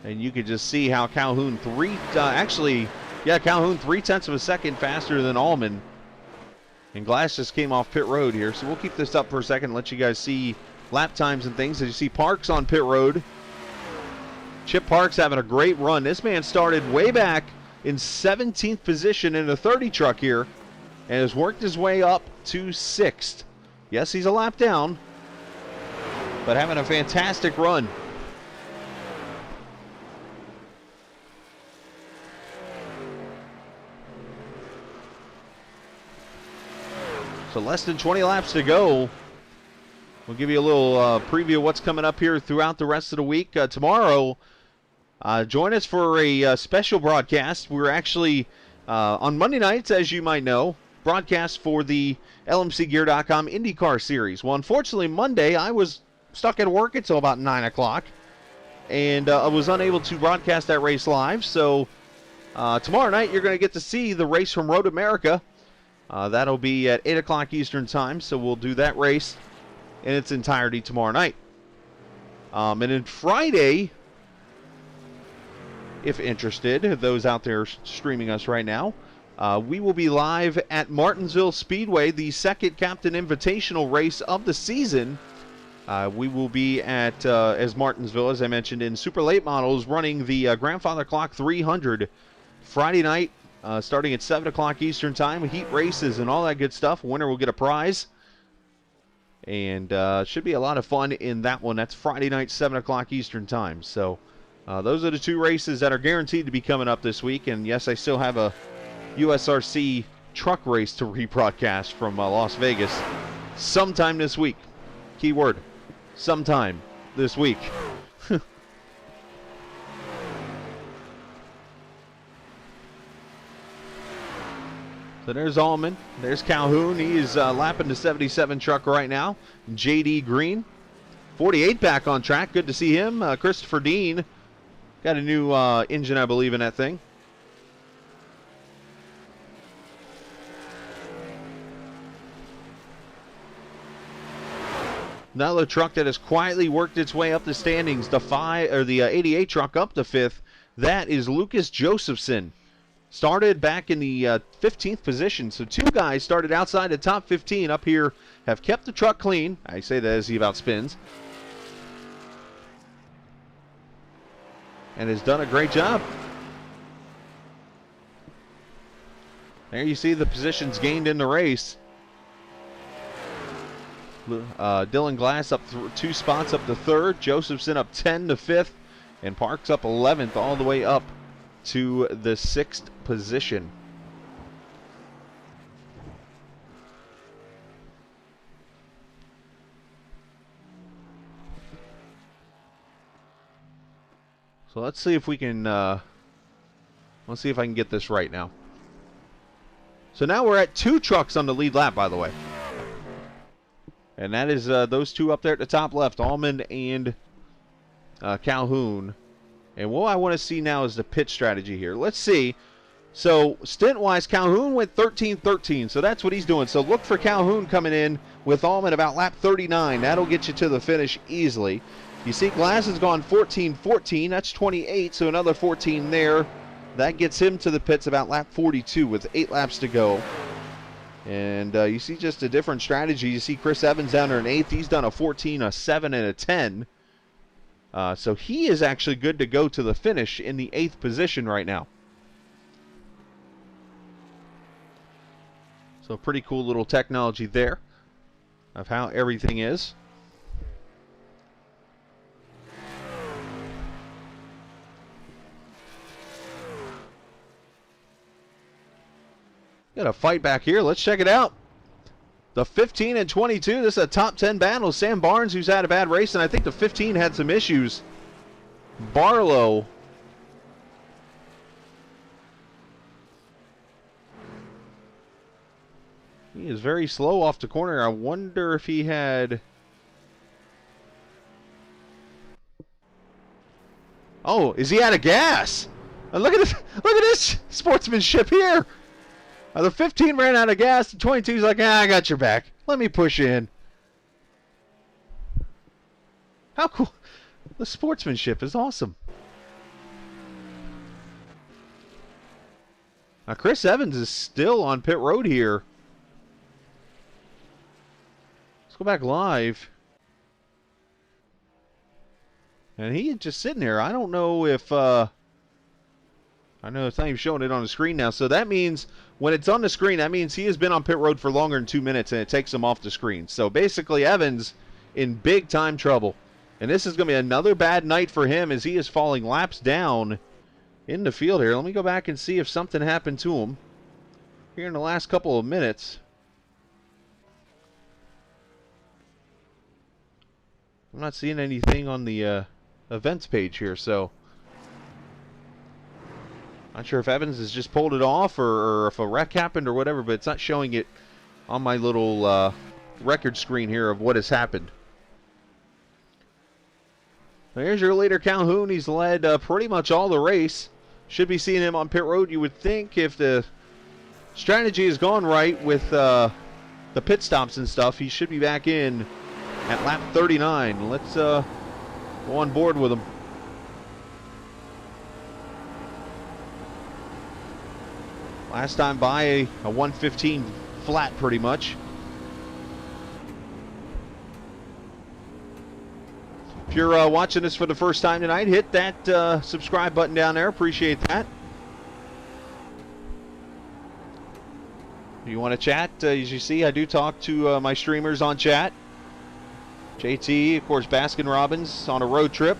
And you can just see how Calhoun Calhoun 3/10 of a second faster than Allman. And Glass just came off pit road here. So we'll keep this up for a second and let you guys see lap times and things. As you see Parks on pit road. Chip Parks having a great run. This man started way back in 17th position in a 30 truck here and has worked his way up to 6th. Yes, he's a lap down, but having a fantastic run. So less than 20 laps to go. We'll give you a little preview of what's coming up here throughout the rest of the week. Tomorrow, join us for a special broadcast. We're actually, on Monday nights, as you might know, broadcast for the LMCgear.com IndyCar Series. Well, unfortunately, Monday I was stuck at work until about 9 o'clock, and I was unable to broadcast that race live. So tomorrow night you're going to get to see the race from Road America. That'll be at 8 o'clock Eastern Time, so we'll do that race in its entirety tomorrow night. And then Friday, if interested, those out there streaming us right now, we will be live at Martinsville Speedway, the second Captain Invitational race of the season. We will be at, as Martinsville, as I mentioned, in Super Late Models, running the Grandfather Clock 300 Friday night, starting at 7 o'clock Eastern Time. Heat races and all that good stuff. Winner will get a prize. And should be a lot of fun in that one. That's Friday night, 7 o'clock Eastern Time. So those are the two races that are guaranteed to be coming up this week. And yes, I still have a USRC truck race to rebroadcast from Las Vegas sometime this week. Keyword, sometime this week. So there's Allman. There's Calhoun. He's lapping the 77 truck right now. JD Green. 48 back on track. Good to see him. Christopher Dean. Got a new engine, I believe, in that thing. Another truck that has quietly worked its way up the standings. The 88 truck up to 5th. That is Lucas Josephson. Started back in the 15th position. So two guys started outside the top 15 up here, have kept the truck clean. I say that as he about spins. And has done a great job. There you see the positions gained in the race. Dylan Glass up 2 spots up to 3rd. Josephson up 10 to 5th. And Parks up 11th all the way up to the 6th position. So let's see if we can let's see if I can get this right now. So now we're at 2 trucks on the lead lap, by the way. And that is those two up there at the top left, Allman and Calhoun. And what I want to see now is the pit strategy here. Let's see. So, stint-wise, Calhoun went 13-13, so that's what he's doing. So look for Calhoun coming in with Allman about lap 39. That'll get you to the finish easily. You see Glass has gone 14-14. That's 28, so another 14 there. That gets him to the pits about lap 42 with 8 laps to go. And you see just a different strategy. You see Chris Evans down there in 8th. He's done a 14, a 7, and a 10. So he is actually good to go to the finish in the 8th position right now. So pretty cool little technology there of how everything is. Got a fight back here. Let's check it out. The 15 and 22, this is a top 10 battle. Sam Barnes, who's had a bad race, and I think the 15 had some issues. Barlow. He is very slow off the corner. I wonder if he had... Oh, is he out of gas? Look at this sportsmanship here. The 15 ran out of gas. The 22's like, I got your back. Let me push in. How cool. The sportsmanship is awesome. Now, Chris Evans is still on pit road here. Let's go back live. And he is just sitting there. I don't know if... I know it's not even showing it on the screen now. So that means when it's on the screen, that means he has been on pit road for longer than 2 minutes, and it takes him off the screen. So basically, Evans in big time trouble. And this is going to be another bad night for him as he is falling laps down in the field here. Let me go back and see if something happened to him here in the last couple of minutes. I'm not seeing anything on the events page here, so Not sure if Evans has just pulled it off or if a wreck happened or whatever, but it's not showing it on my little record screen here of what has happened. There's your leader, Calhoun. He's led pretty much all the race. Should be seeing him on pit road, you would think, if the strategy has gone right with the pit stops and stuff. He should be back in at lap 39. Let's go on board with him. Last time by a 1:15 flat, pretty much. If you're watching this for the first time tonight, hit that subscribe button down there. Appreciate that. If you want to chat, as you see, I do talk to my streamers on chat. JT, of course, Baskin Robbins on a road trip.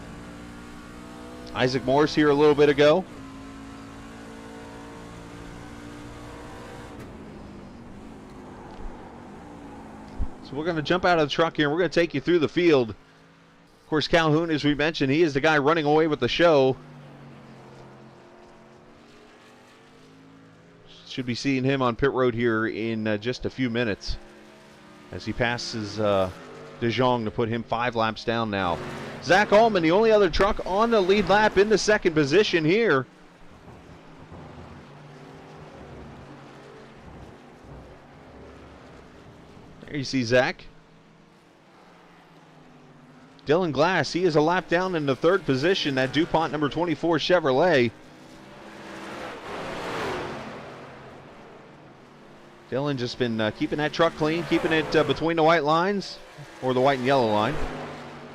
Isaac Morris here a little bit ago. So we're going to jump out of the truck here and we're going to take you through the field. Of course, Calhoun, as we mentioned, he is the guy running away with the show. Should be seeing him on pit road here in just a few minutes as he passes De Jong to put him 5 laps down now. Zach Allman, the only other truck on the lead lap in the second position here. There you see Zach. Dylan Glass, he is a lap down in the third position, that DuPont number 24 Chevrolet. Dylan just been keeping that truck clean, keeping it between the white lines, or the white and yellow line.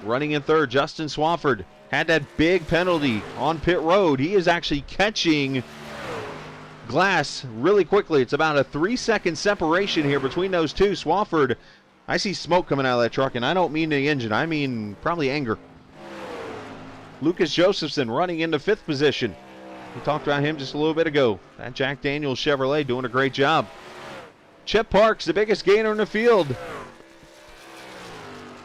Running in third, Justin Swafford had that big penalty on pit road. He is actually catching Glass really quickly. It's about a 3-second separation here between those two. Swafford, I see smoke coming out of that truck, and I don't mean the engine. I mean probably anger. Lucas Josephson running into 5th position. We talked about him just a little bit ago. That Jack Daniels Chevrolet doing a great job. Chip Parks, the biggest gainer in the field.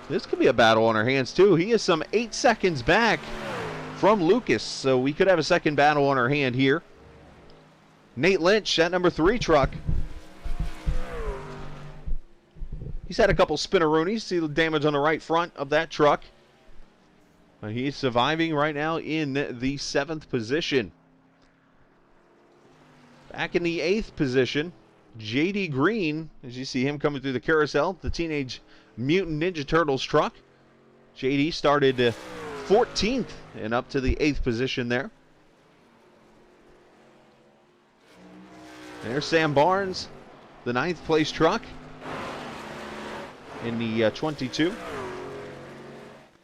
This could be a battle on our hands, too. He is some 8 seconds back from Lucas, so we could have a second battle on our hand here. Nate Lynch, that number 3 truck. He's had a couple spinneroonies. See the damage on the right front of that truck. But he's surviving right now in the 7th position. Back in the 8th position, J.D. Green, as you see him coming through the carousel, the Teenage Mutant Ninja Turtles truck. J.D. started 14th and up to the 8th position there. There's Sam Barnes, the 9th place truck in the 22.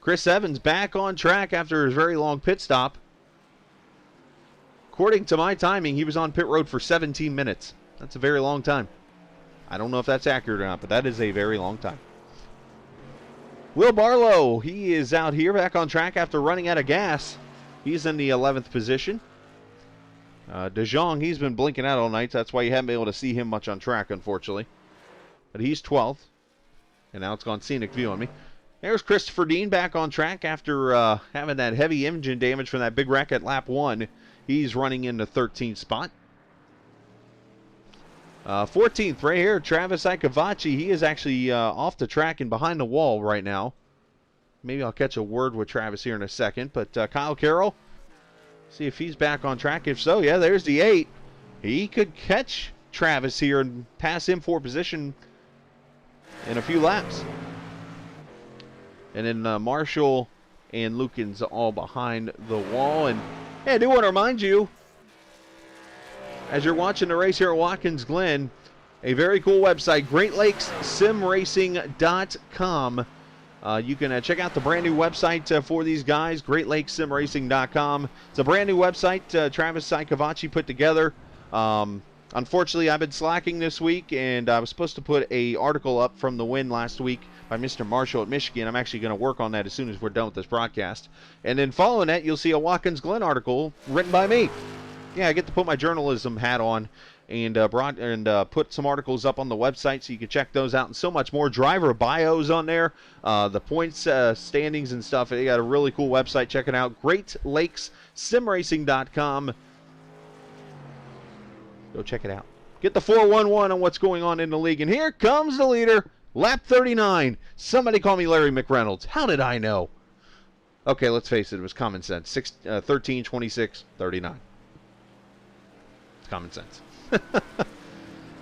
Chris Evans back on track after his very long pit stop. According to my timing, he was on pit road for 17 minutes. That's a very long time. I don't know if that's accurate or not, but that is a very long time. Will Barlow, he is out here back on track after running out of gas. He's in the 11th position. De Jong, he's been blinking out all night. So that's why you haven't been able to see him much on track, unfortunately. But he's 12th. And now it's gone scenic view on me. There's Christopher Dean back on track after having that heavy engine damage from that big wreck at lap 1. He's running in the 13th spot. 14th right here, Travis Ikavachi. He is actually off the track and behind the wall right now. Maybe I'll catch a word with Travis here in a second. But Kyle Carroll, see if he's back on track. If so, yeah, there's the 8. He could catch Travis here and pass him for position in a few laps. And then Marshall and Lukens all behind the wall. And hey, I do want to remind you, as you're watching the race here at Watkins Glen, a very cool website, GreatLakesSimRacing.com. You can check out the brand new website for these guys, GreatLakesSimRacing.com. It's a brand new website Travis Ikavachi put together. Unfortunately, I've been slacking this week, and I was supposed to put an article up from the win last week by Mr. Marshall at Michigan. I'm actually going to work on that as soon as we're done with this broadcast. And then following that, you'll see a Watkins Glen article written by me. Yeah, I get to put my journalism hat on and put some articles up on the website so you can check those out and so much more. Driver bios on there, the points standings and stuff. They got a really cool website. Check it out, GreatLakesSimRacing.com. Go check it out. Get the 411 on what's going on in the league. And here comes the leader, lap 39. Somebody call me Larry McReynolds. How did I know? Okay, let's face it. It was common sense. 13, 26, 39. It's common sense.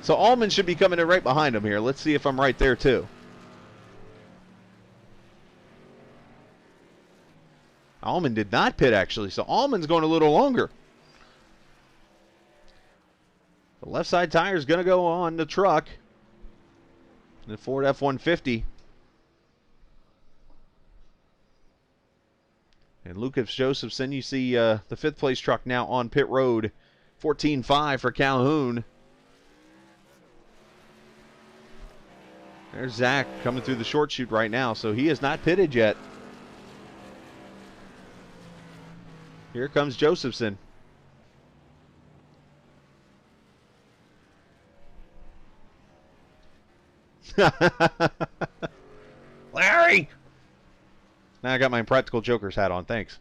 So Allman should be coming in right behind him here. Let's see if I'm right there, too. Allman did not pit, actually. So Allman's going a little longer. The left side tire is going to go on the truck. The Ford F-150. And Lucas Josephson, you see the 5th place truck now on pit road. 14.5 for Calhoun. There's Zach coming through the short chute right now, so he is not pitted yet. Here comes Josephson. Larry! Now I got my Practical Joker's hat on, thanks.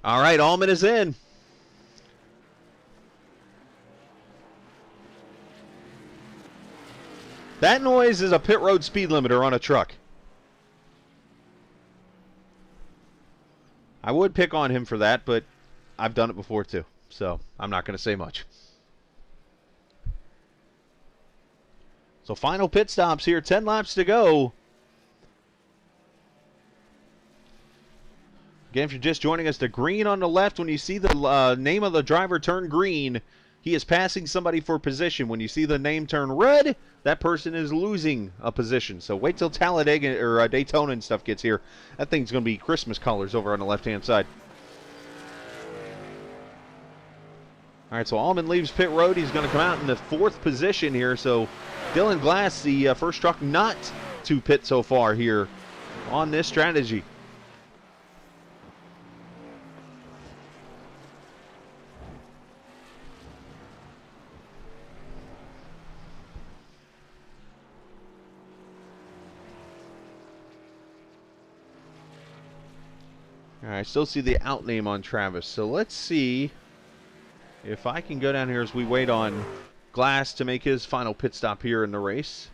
All right, Allman is in. That noise is a pit road speed limiter on a truck. I would pick on him for that, but I've done it before too, so I'm not going to say much. So final pit stops here, 10 laps to go. Again, if you're just joining us, the green on the left, when you see the name of the driver turn green, he is passing somebody for position. When you see the name turn red, that person is losing a position. So wait till Talladega or Daytona and stuff gets here. That thing's going to be Christmas colors over on the left-hand side. All right, so Allman leaves pit road. He's going to come out in the 4th position here. So Dylan Glass, the first truck not to pit so far here on this strategy. All right, I still see the out name on Travis. So let's see if I can go down here as we wait on Glass to make his final pit stop here in the race.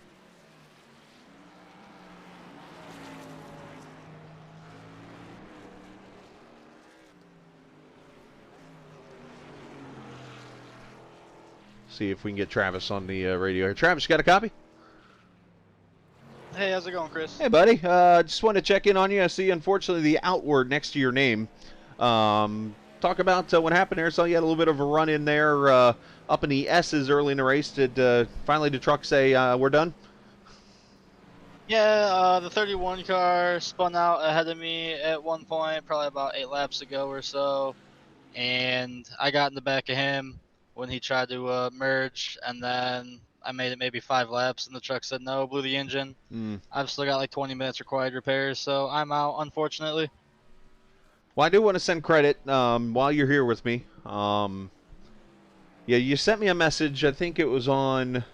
See if we can get Travis on the radio here. Travis, you got a copy? Hey, how's it going, Chris? Hey, buddy. Just want to check in on you. I see, unfortunately, the outward next to your name. Talk about what happened there. So you had a little bit of a run in there up in the S's early in the race. Did finally the truck say we're done? Yeah, the 31 car spun out ahead of me at one point, probably about 8 laps ago or so. And I got in the back of him when he tried to merge, and then I made it maybe 5 laps, and the truck said no, blew the engine. I've still got like 20 minutes required repairs, so I'm out, unfortunately. Well, I do want to send credit while you're here with me. Yeah, you sent me a message. I think it was on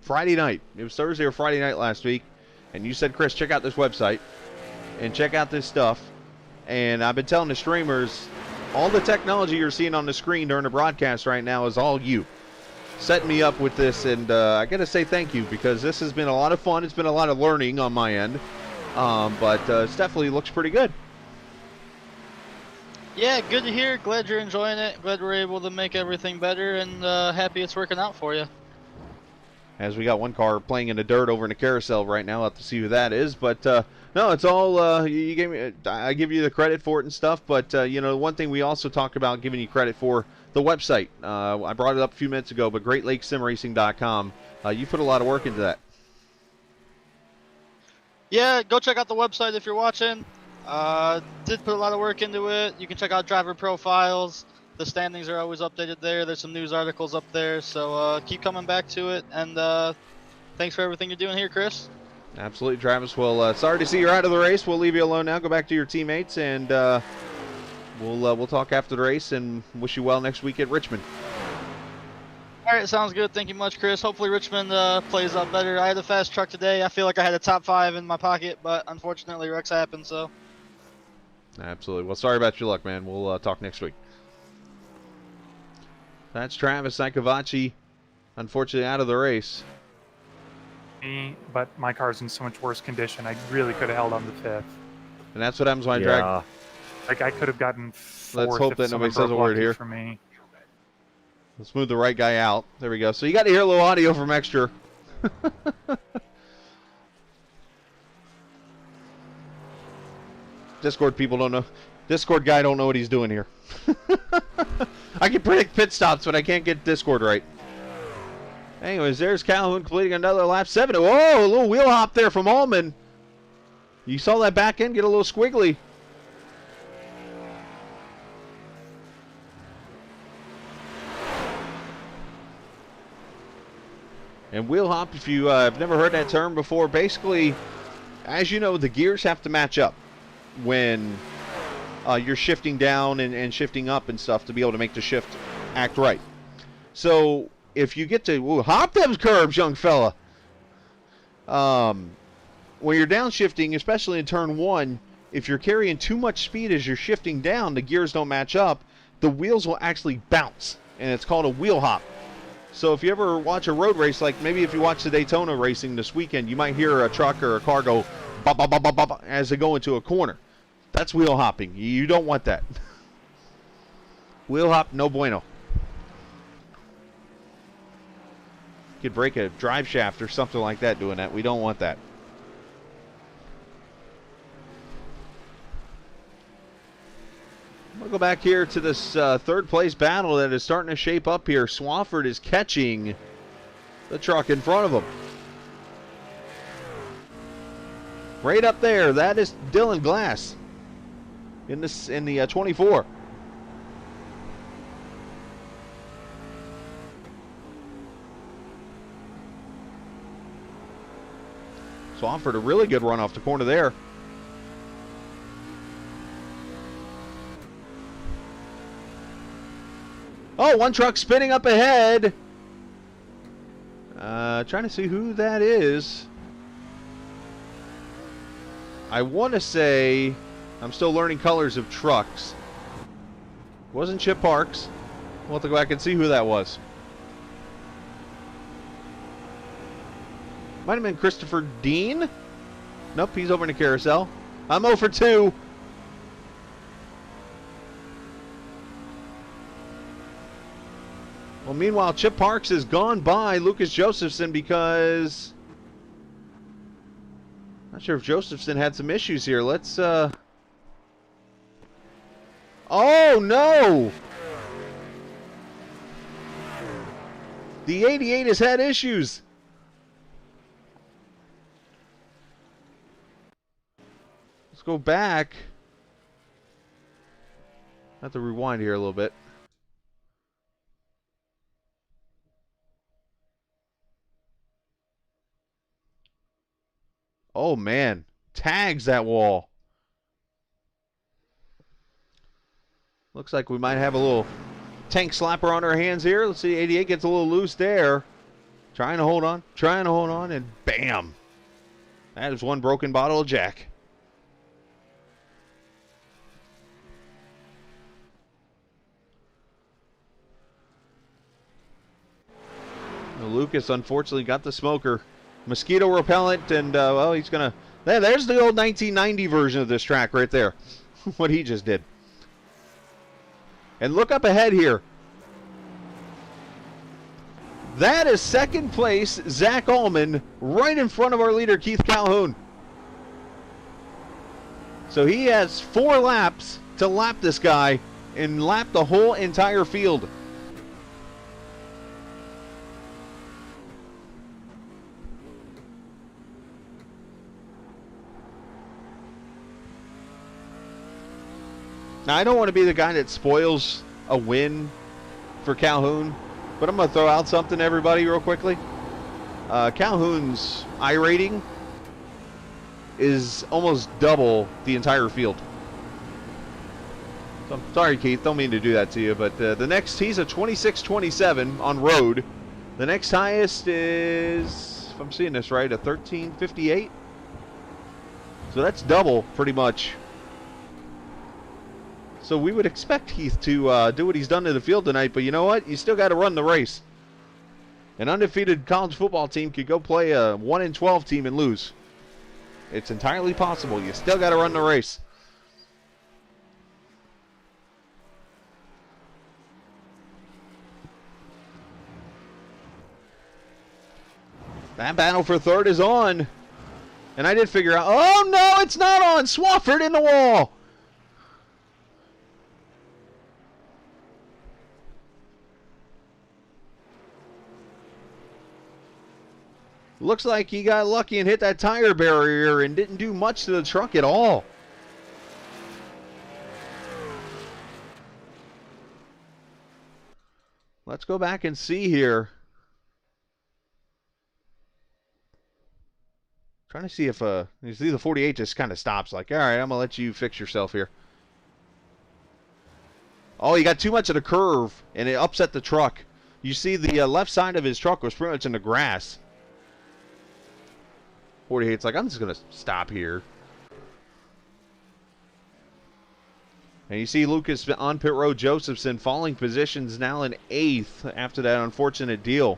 Friday night. It was Thursday or Friday night last week. And you said, Chris, check out this website and check out this stuff. And I've been telling the streamers, all the technology you're seeing on the screen during the broadcast right now is all you. Setting me up with this, and I got to say thank you, because this has been a lot of fun. It's been a lot of learning on my end, but it definitely looks pretty good. Yeah, good to hear. Glad you're enjoying it. Glad we're able to make everything better, and happy it's working out for you. As we got one car playing in the dirt over in the carousel right now. I'll have to see who that is, but no, it's all you gave me. I give you the credit for it and stuff, but you know, one thing we also talked about giving you credit for, the website. I brought it up a few minutes ago, but GreatLakesSimRacing.com. You put a lot of work into that. Yeah, go check out the website if you're watching. Did put a lot of work into it. You can check out driver profiles. The standings are always updated there. There's some news articles up there, so keep coming back to it. And thanks for everything you're doing here, Chris. Absolutely, Travis. Well, sorry to see you're out of the race. We'll leave you alone now. Go back to your teammates, and we'll talk after the race, and wish you well next week at Richmond. All right, sounds good. Thank you much, Chris. Hopefully Richmond plays up better. I had a fast truck today. I feel like I had a top 5 in my pocket, but unfortunately wrecks happened, so. Absolutely. Well, sorry about your luck, man. We'll talk next week. That's Travis Saikovaci, unfortunately out of the race. But my car's in so much worse condition. I really could have held on to 5th. And that's what happens when I drag. Like, I could have gotten 4th. Let's hope if that someone nobody says a broke word lucky here. For me. Let's move the right guy out. There we go. So you got to hear a little audio from Extra. Discord people don't know. Discord guy don't know what he's doing here. I can predict pit stops, but I can't get Discord right. Anyways, there's Calhoun completing another lap. 7. Whoa, a little wheel hop there from Allman. You saw that back end get a little squiggly. And wheel hop, if you have never heard that term before, basically, as you know, the gears have to match up when you're shifting down and shifting up and stuff to be able to make the shift act right. So if you get to hop them curbs, young fella, when you're downshifting, especially in turn 1, if you're carrying too much speed as you're shifting down, the gears don't match up, the wheels will actually bounce, and it's called a wheel hop. So if you ever watch a road race, like maybe if you watch the Daytona racing this weekend, you might hear a truck or a car go bop, bop, bop, bop, bop, as they go into a corner. That's wheel hopping. You don't want that. Wheel hop, no bueno. You could break a drive shaft or something like that doing that. We don't want that. We'll go back here to this third place battle that is starting to shape up here. Swafford is catching the truck in front of him. Right up there, that is Dylan Glass in the 24. Swafford, a really good run off the corner there. Oh, one truck spinning up ahead. Trying to see who that is. I want to say, I'm still learning colors of trucks. It wasn't Chip Parks. We'll have to go back and see who that was. Might have been Christopher Dean. Nope, he's over in the carousel. I'm 0 for 2. Well, meanwhile, Chip Parks has gone by Lucas Josephson because... Not sure if Josephson had some issues here. Let's, Oh, no! The 88 has had issues. Let's go back. I have to rewind here a little bit. Oh, man. Tags that wall. Looks like we might have a little tank slapper on our hands here. Let's see. 88 gets a little loose there. Trying to hold on. And bam. That is one broken bottle of Jack. Lucas, unfortunately, got the smoker. Mosquito repellent, and, well, he's going to... There's the old 1990 version of this track right there. What he just did. And look up ahead here. That is second place, Zach Allman, right in front of our leader, Keith Calhoun. So he has 4 laps to lap this guy and lap the whole entire field. Now, I don't want to be the guy that spoils a win for Calhoun, but I'm going to throw out something to everybody real quickly. Calhoun's I rating is almost double the entire field. So I'm sorry, Keith, don't mean to do that to you, but the next, he's a 26-27 on road. The next highest is, if I'm seeing this right, a 13.58. So that's double, pretty much. So we would expect Heath to do what he's done in the field tonight, but you know what? You still got to run the race. An undefeated college football team could go play a 1-12 team and lose. It's entirely possible. You still got to run the race. That battle for third is on. And I did figure out, oh no, it's not on. Swafford in the wall. Looks like he got lucky and hit that tire barrier and didn't do much to the truck at all. Let's go back and see here. Trying to see if you see the 48 just kind of stops, like, all right, I'm gonna let you fix yourself here. Oh, he got too much of the curve and it upset the truck. You see the left side of his truck was pretty much in the grass. 48's like, I'm just gonna stop here. And you see Lucas on pit road, Josephson falling positions now in 8th after that unfortunate deal.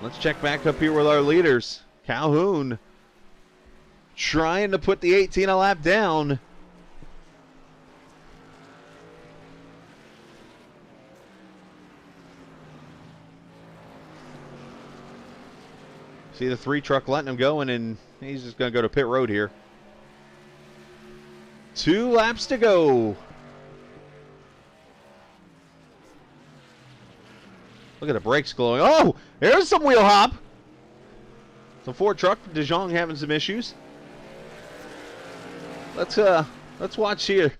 Let's check back up here with our leaders. Calhoun trying to put the 18 a lap down. See the 3 truck letting him go, and he's just going to go to pit road here. 2 laps to go. Look at the brakes glowing. Oh, there's some wheel hop. The 4 truck, DeJong having some issues. Let's watch here.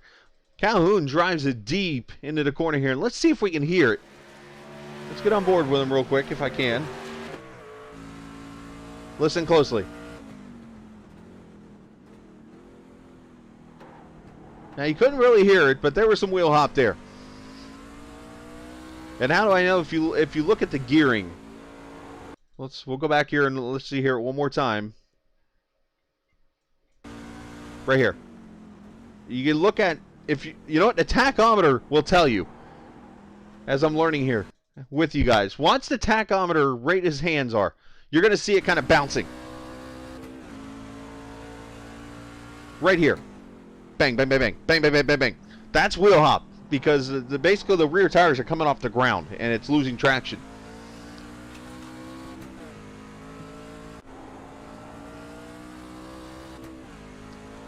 Calhoun drives it deep into the corner here, and let's see if we can hear it. Let's get on board with him real quick if I can. Listen closely. Now you couldn't really hear it, but there was some wheel hop there. And how do I know? If you look at the gearing, we'll go back here and let's see here one more time. Right here. You can look at, if you know what, the tachometer will tell you. As I'm learning here with you guys, once the tachometer rate his hands are, you're going to see it kind of bouncing. Right here. Bang, bang, bang, bang, bang, bang, bang, bang, bang. That's wheel hop. Because basically the rear tires are coming off the ground and it's losing traction.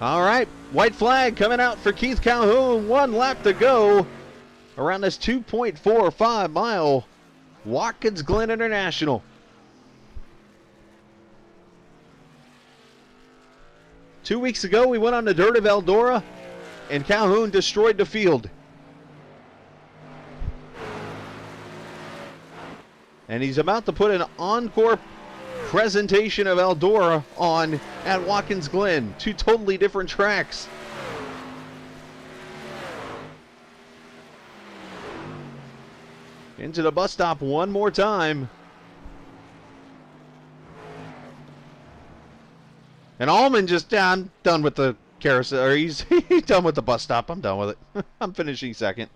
All right, white flag coming out for Keith Calhoun. 1 lap to go around this 2.45 mile Watkins Glen International. 2 weeks ago, we went on the dirt of Eldora, and Calhoun destroyed the field. And he's about to put an encore presentation of Eldora on at Watkins Glen. 2 totally different tracks. Into the bus stop one more time. And Allman just done with the carousel. Or he's done with the bus stop. I'm done with it. I'm finishing second.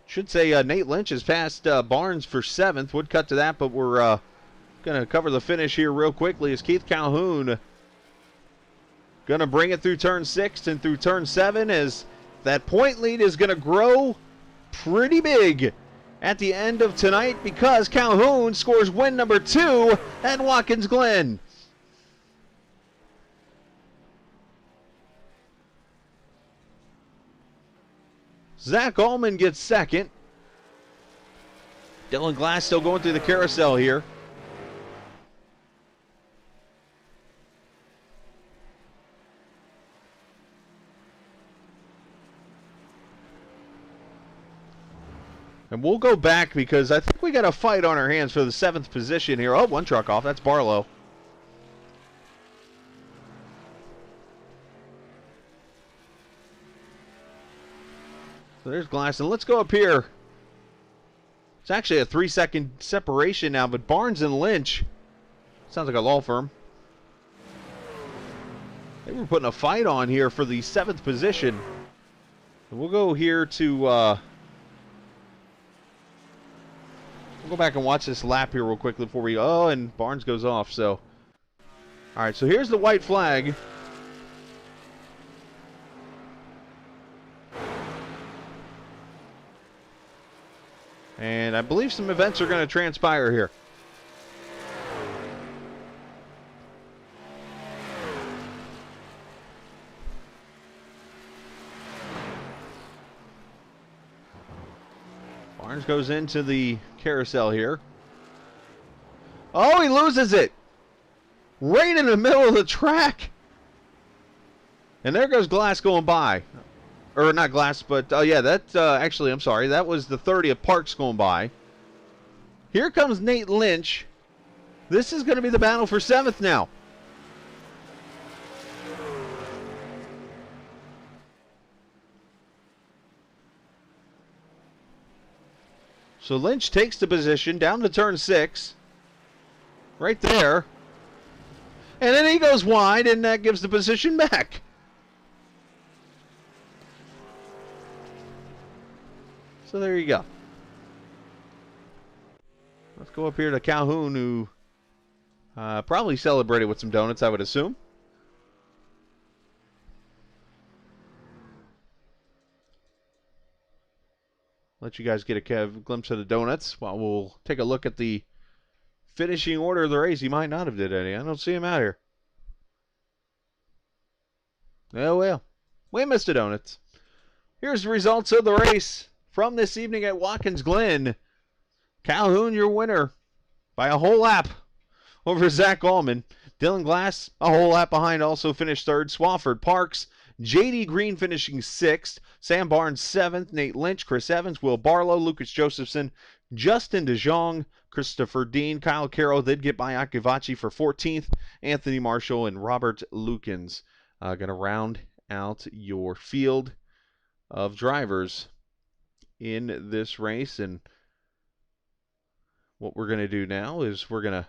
Should say Nate Lynch has passed Barnes for 7th. Would cut to that, but we're going to cover the finish here real quickly as Keith Calhoun going to bring it through turn 6 and through turn 7 as that point lead is going to grow pretty big at the end of tonight because Calhoun scores win number 2 at Watkins Glen. Zach Allman gets second. Dylan Glass still going through the carousel here. And we'll go back because I think we got a fight on our hands for the 7th position here. Oh, 1 truck off. That's Barlow. So there's Glass. And let's go up here. It's actually a 3-second separation now, but Barnes and Lynch, sounds like a law firm, they were putting a fight on here for the 7th position. And we'll go here to, we'll go back and watch this lap here real quickly before we, oh, and Barnes goes off, so. All right, so here's the white flag. And I believe some events are going to transpire here. Barnes goes into the carousel here. Oh, he loses it! Right in the middle of the track! And there goes Glass going by. Or not Glass, but, oh yeah, that, actually, I'm sorry, that was the 30th Parks going by. Here comes Nate Lynch. This is going to be the battle for 7th now. So Lynch takes the position down to turn 6. Right there. And then he goes wide, and that gives the position back. So there you go. Let's go up here to Calhoun, who probably celebrated with some donuts, I would assume. Let you guys get a glimpse of the donuts while we'll take a look at the finishing order of the race. He might not have did any. I don't see him out here. Oh well. We missed the donuts. Here's the results of the race from this evening at Watkins Glen. Calhoun, your winner by a whole lap over Zach Allman. Dylan Glass, a whole lap behind, also finished 3rd. Swafford Parks, J.D. Green finishing 6th. Sam Barnes 7th. Nate Lynch, Chris Evans, Will Barlow, Lucas Josephson, Justin DeJong, Christopher Dean, Kyle Carroll did get by Akivachi for 14th. Anthony Marshall and Robert Lukens going to round out your field of drivers in this race. And what we're going to do now is we're going to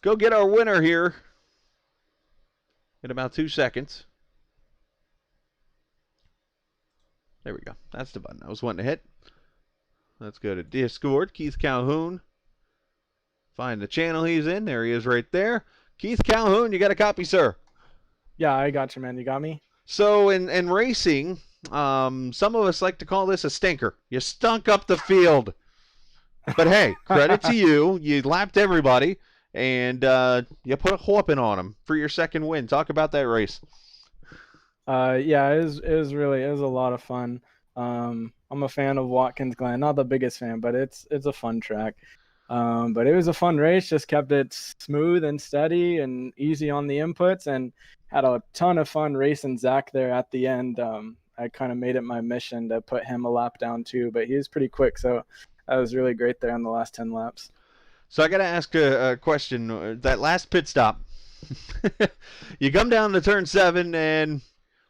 go get our winner here in about 2 seconds. There we go. That's the button I was wanting to hit. Let's go to Discord. Keith Calhoun. Find the channel he's in. There he is right there. Keith Calhoun, you got a copy, sir? Yeah, I got you, man. You got me? So in racing, some of us like to call this a stinker. You stunk up the field. But hey, credit to you. You lapped everybody, and you put a whooping on them for your 2nd win. Talk about that race. Yeah, it was a lot of fun. I'm a fan of Watkins Glen. Not the biggest fan, but it's a fun track. But it was a fun race. Just kept it smooth and steady and easy on the inputs, and had a ton of fun racing Zach there at the end. I kind of made it my mission to put him a lap down too, but he was pretty quick, so that was really great there in the last 10 laps. So I got to ask a question. That last pit stop, you come down to turn 7, and,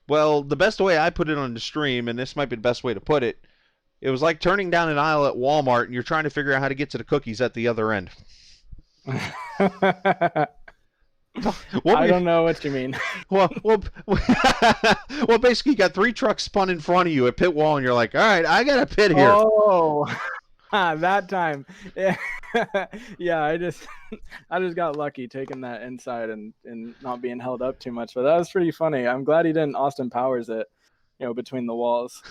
well, the best way I put it on the stream, and this might be the best way to put it, it was like turning down an aisle at Walmart, and you're trying to figure out how to get to the cookies at the other end. I don't know what you mean. Well, basically, you got 3 trucks spun in front of you at pit wall, and you're like, all right, I got a pit here. Oh, that time. Yeah. Yeah, I just got lucky taking that inside and not being held up too much. But that was pretty funny. I'm glad he didn't Austin Powers it, between the walls.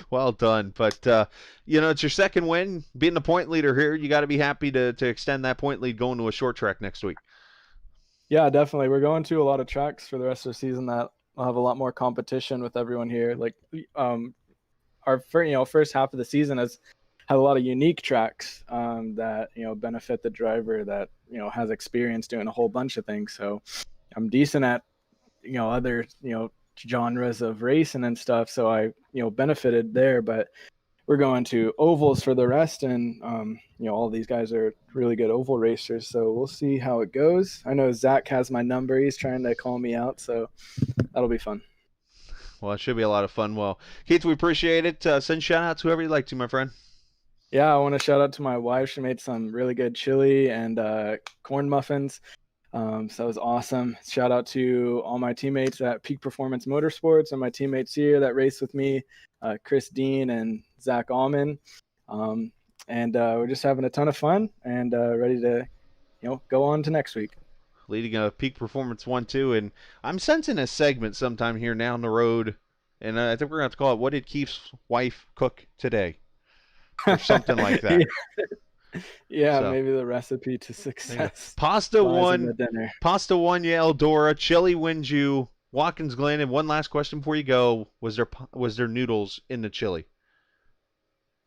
Well done. But, it's your 2nd win. Being the point leader here, you got to be happy to extend that point lead going to a short track next week. Yeah, definitely. We're going to a lot of tracks for the rest of the season that will have a lot more competition with everyone here. Like, our first half of the season has had a lot of unique tracks that benefit the driver that has experience doing a whole bunch of things. So I'm decent at other genres of racing and stuff, so I benefited there. But we're going to ovals for the rest, and all these guys are really good oval racers, so we'll see how it goes. I know Zach has my number. He's trying to call me out, so that'll be fun. Well, it should be a lot of fun. Well, Keith, we appreciate it. Send shout outs whoever you'd like to, my friend. Yeah, I want to shout out to my wife. She made some really good chili and corn muffins. So that was awesome. Shout out to all my teammates at Peak Performance Motorsports and my teammates here that raced with me, Chris Dean and Zach Allman. And we're just having a ton of fun and ready to, go on to next week. Leading a Peak Performance 1-2, and I'm sensing a segment sometime here down the road, and I think we're going to have to call it, What Did Keith's Wife Cook Today? Or something like that. Yeah, So, maybe the recipe to success. Pasta lies in won. the dinner. Pasta won you Eldora. Chili wins you Watkins Glen. And one last question before you go: Was there noodles in the chili?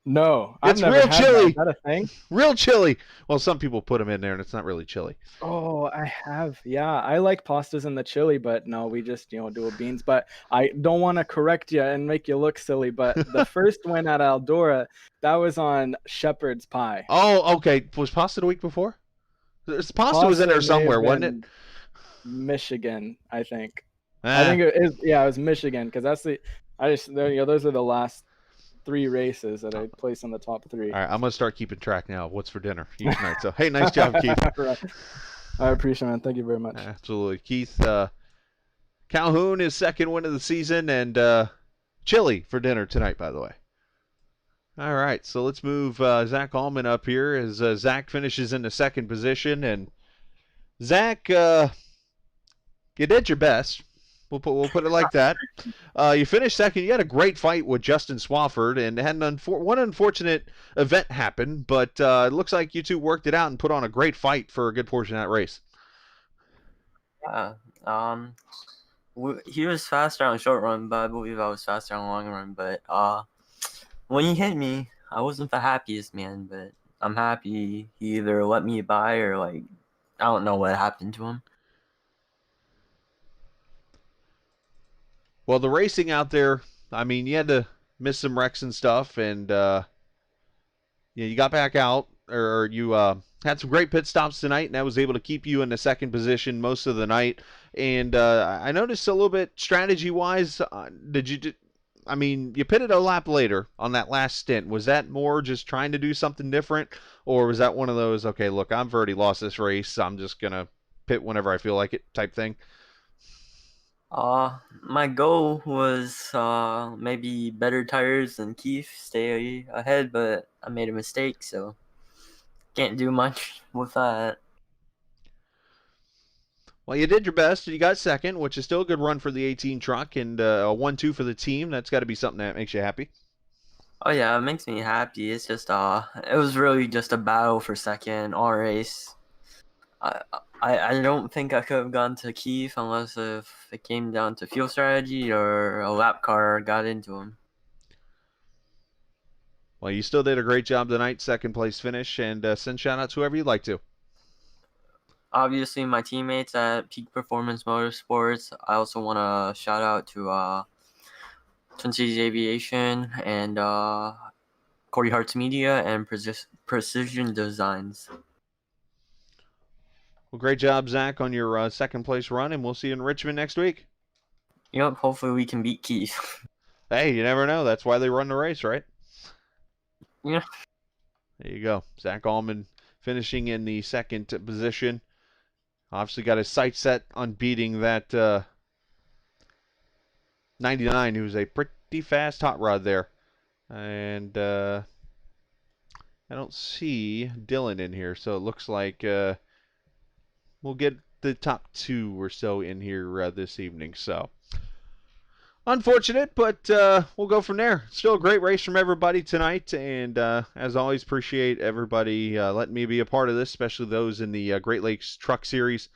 No, It's I've never real had chili. that. Is that a thing? Real chili. Well, some people put them in there, and it's not really chili. Oh, I have. Yeah, I like pastas in the chili, but no, we just do a beans. But I don't want to correct you and make you look silly, but the first win at Eldora, that was on shepherd's pie. Oh, okay. Was pasta the week before? Pasta was in there may have somewhere, wasn't it? been Michigan, I think. Ah, I think it is. Yeah, it was Michigan because that's the. Those are the last 3 races that I placed in the top 3. all right, I'm gonna start keeping track now of what's for dinner each night. So, hey, nice job, Keith. Right. I appreciate it, man. Thank you very much. Absolutely, Keith. Calhoun, his second win of the season, and chili for dinner tonight, by the way. All right, so let's move Zach Allman up here as Zach finishes in the second position. And Zach, you did your best. We'll put it like that. You finished second. You had a great fight with Justin Swafford, and had one unfortunate event happen, but it looks like you two worked it out and put on a great fight for a good portion of that race. Yeah. He was faster on short run, but I believe I was faster on long run. But when he hit me, I wasn't the happiest, man. But I'm happy he either let me by or I don't know what happened to him. Well, the racing out there, I mean, you had to miss some wrecks and stuff, and you got back out, or you had some great pit stops tonight, and that was able to keep you in the second position most of the night. And I noticed a little bit strategy-wise, you pitted a lap later on that last stint. Was that more just trying to do something different, or was that one of those, okay, look, I've already lost this race, I'm just going to pit whenever I feel like it type thing? My goal was maybe better tires than Keith, stay ahead, but I made a mistake, so can't do much with that. Well, you did your best. You got second, which is still a good run for the 18 truck, and a 1-2 for the team. That's got to be something that makes you happy. Oh yeah, it makes me happy. It's just it was really just a battle for second all race. I don't think I could have gone to Keith unless if it came down to fuel strategy or a lap car got into him. Well, you still did a great job tonight, second place finish, and send shout outs whoever you'd like to. Obviously, my teammates at Peak Performance Motorsports. I also want to shout out to Twin Cities Aviation and Corey Hart's Media and Precision Designs. Well, great job, Zach, on your second place run, and we'll see you in Richmond next week. Yep, hopefully we can beat Keith. Hey, you never know. That's why they run the race, right? Yeah. There you go. Zach Allman finishing in the second position. Obviously got his sights set on beating that 99, who's a pretty fast hot rod there. And I don't see Dylan in here, so it looks like we'll get the top 2 or so in here this evening. So unfortunate, but we'll go from there. Still a great race from everybody tonight, and as always, appreciate everybody letting me be a part of this, especially those in the Great Lakes Truck Series.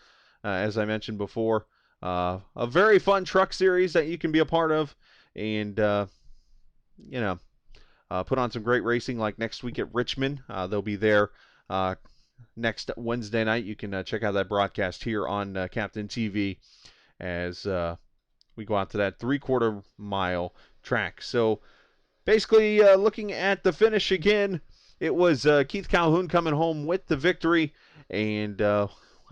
As I mentioned before, a very fun truck series that you can be a part of, and put on some great racing like next week at Richmond. They'll be there next Wednesday night. You can check out that broadcast here on Captain TV as we go out to that 3/4 mile track. So basically, looking at the finish again, it was Keith Calhoun coming home with the victory, and I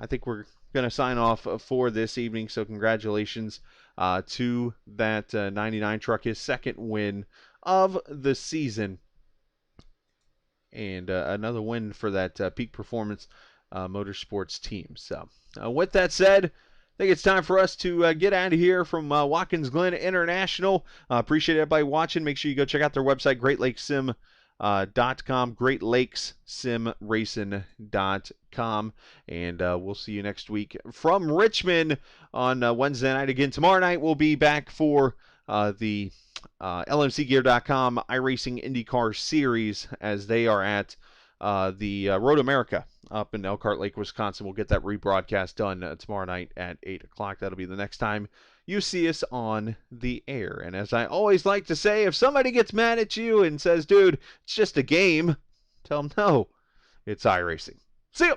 think we're going to sign off for this evening. So congratulations to that 99 truck, his second win of the season. And another win for that Peak Performance Motorsports team. So with that said, I think it's time for us to get out of here from Watkins Glen International. Appreciate everybody watching. Make sure you go check out their website, GreatLakesSim.com, GreatLakesSimRacing.com, and we'll see you next week from Richmond on Wednesday night. Again, tomorrow night we'll be back for the LMCgear.com iRacing IndyCar Series as they are at the Road America up in Elkhart Lake, Wisconsin. We'll get that rebroadcast done tomorrow night at 8 o'clock. That'll be the next time you see us on the air. And as I always like to say, if somebody gets mad at you and says, dude, it's just a game, tell them, no, it's iRacing. See you!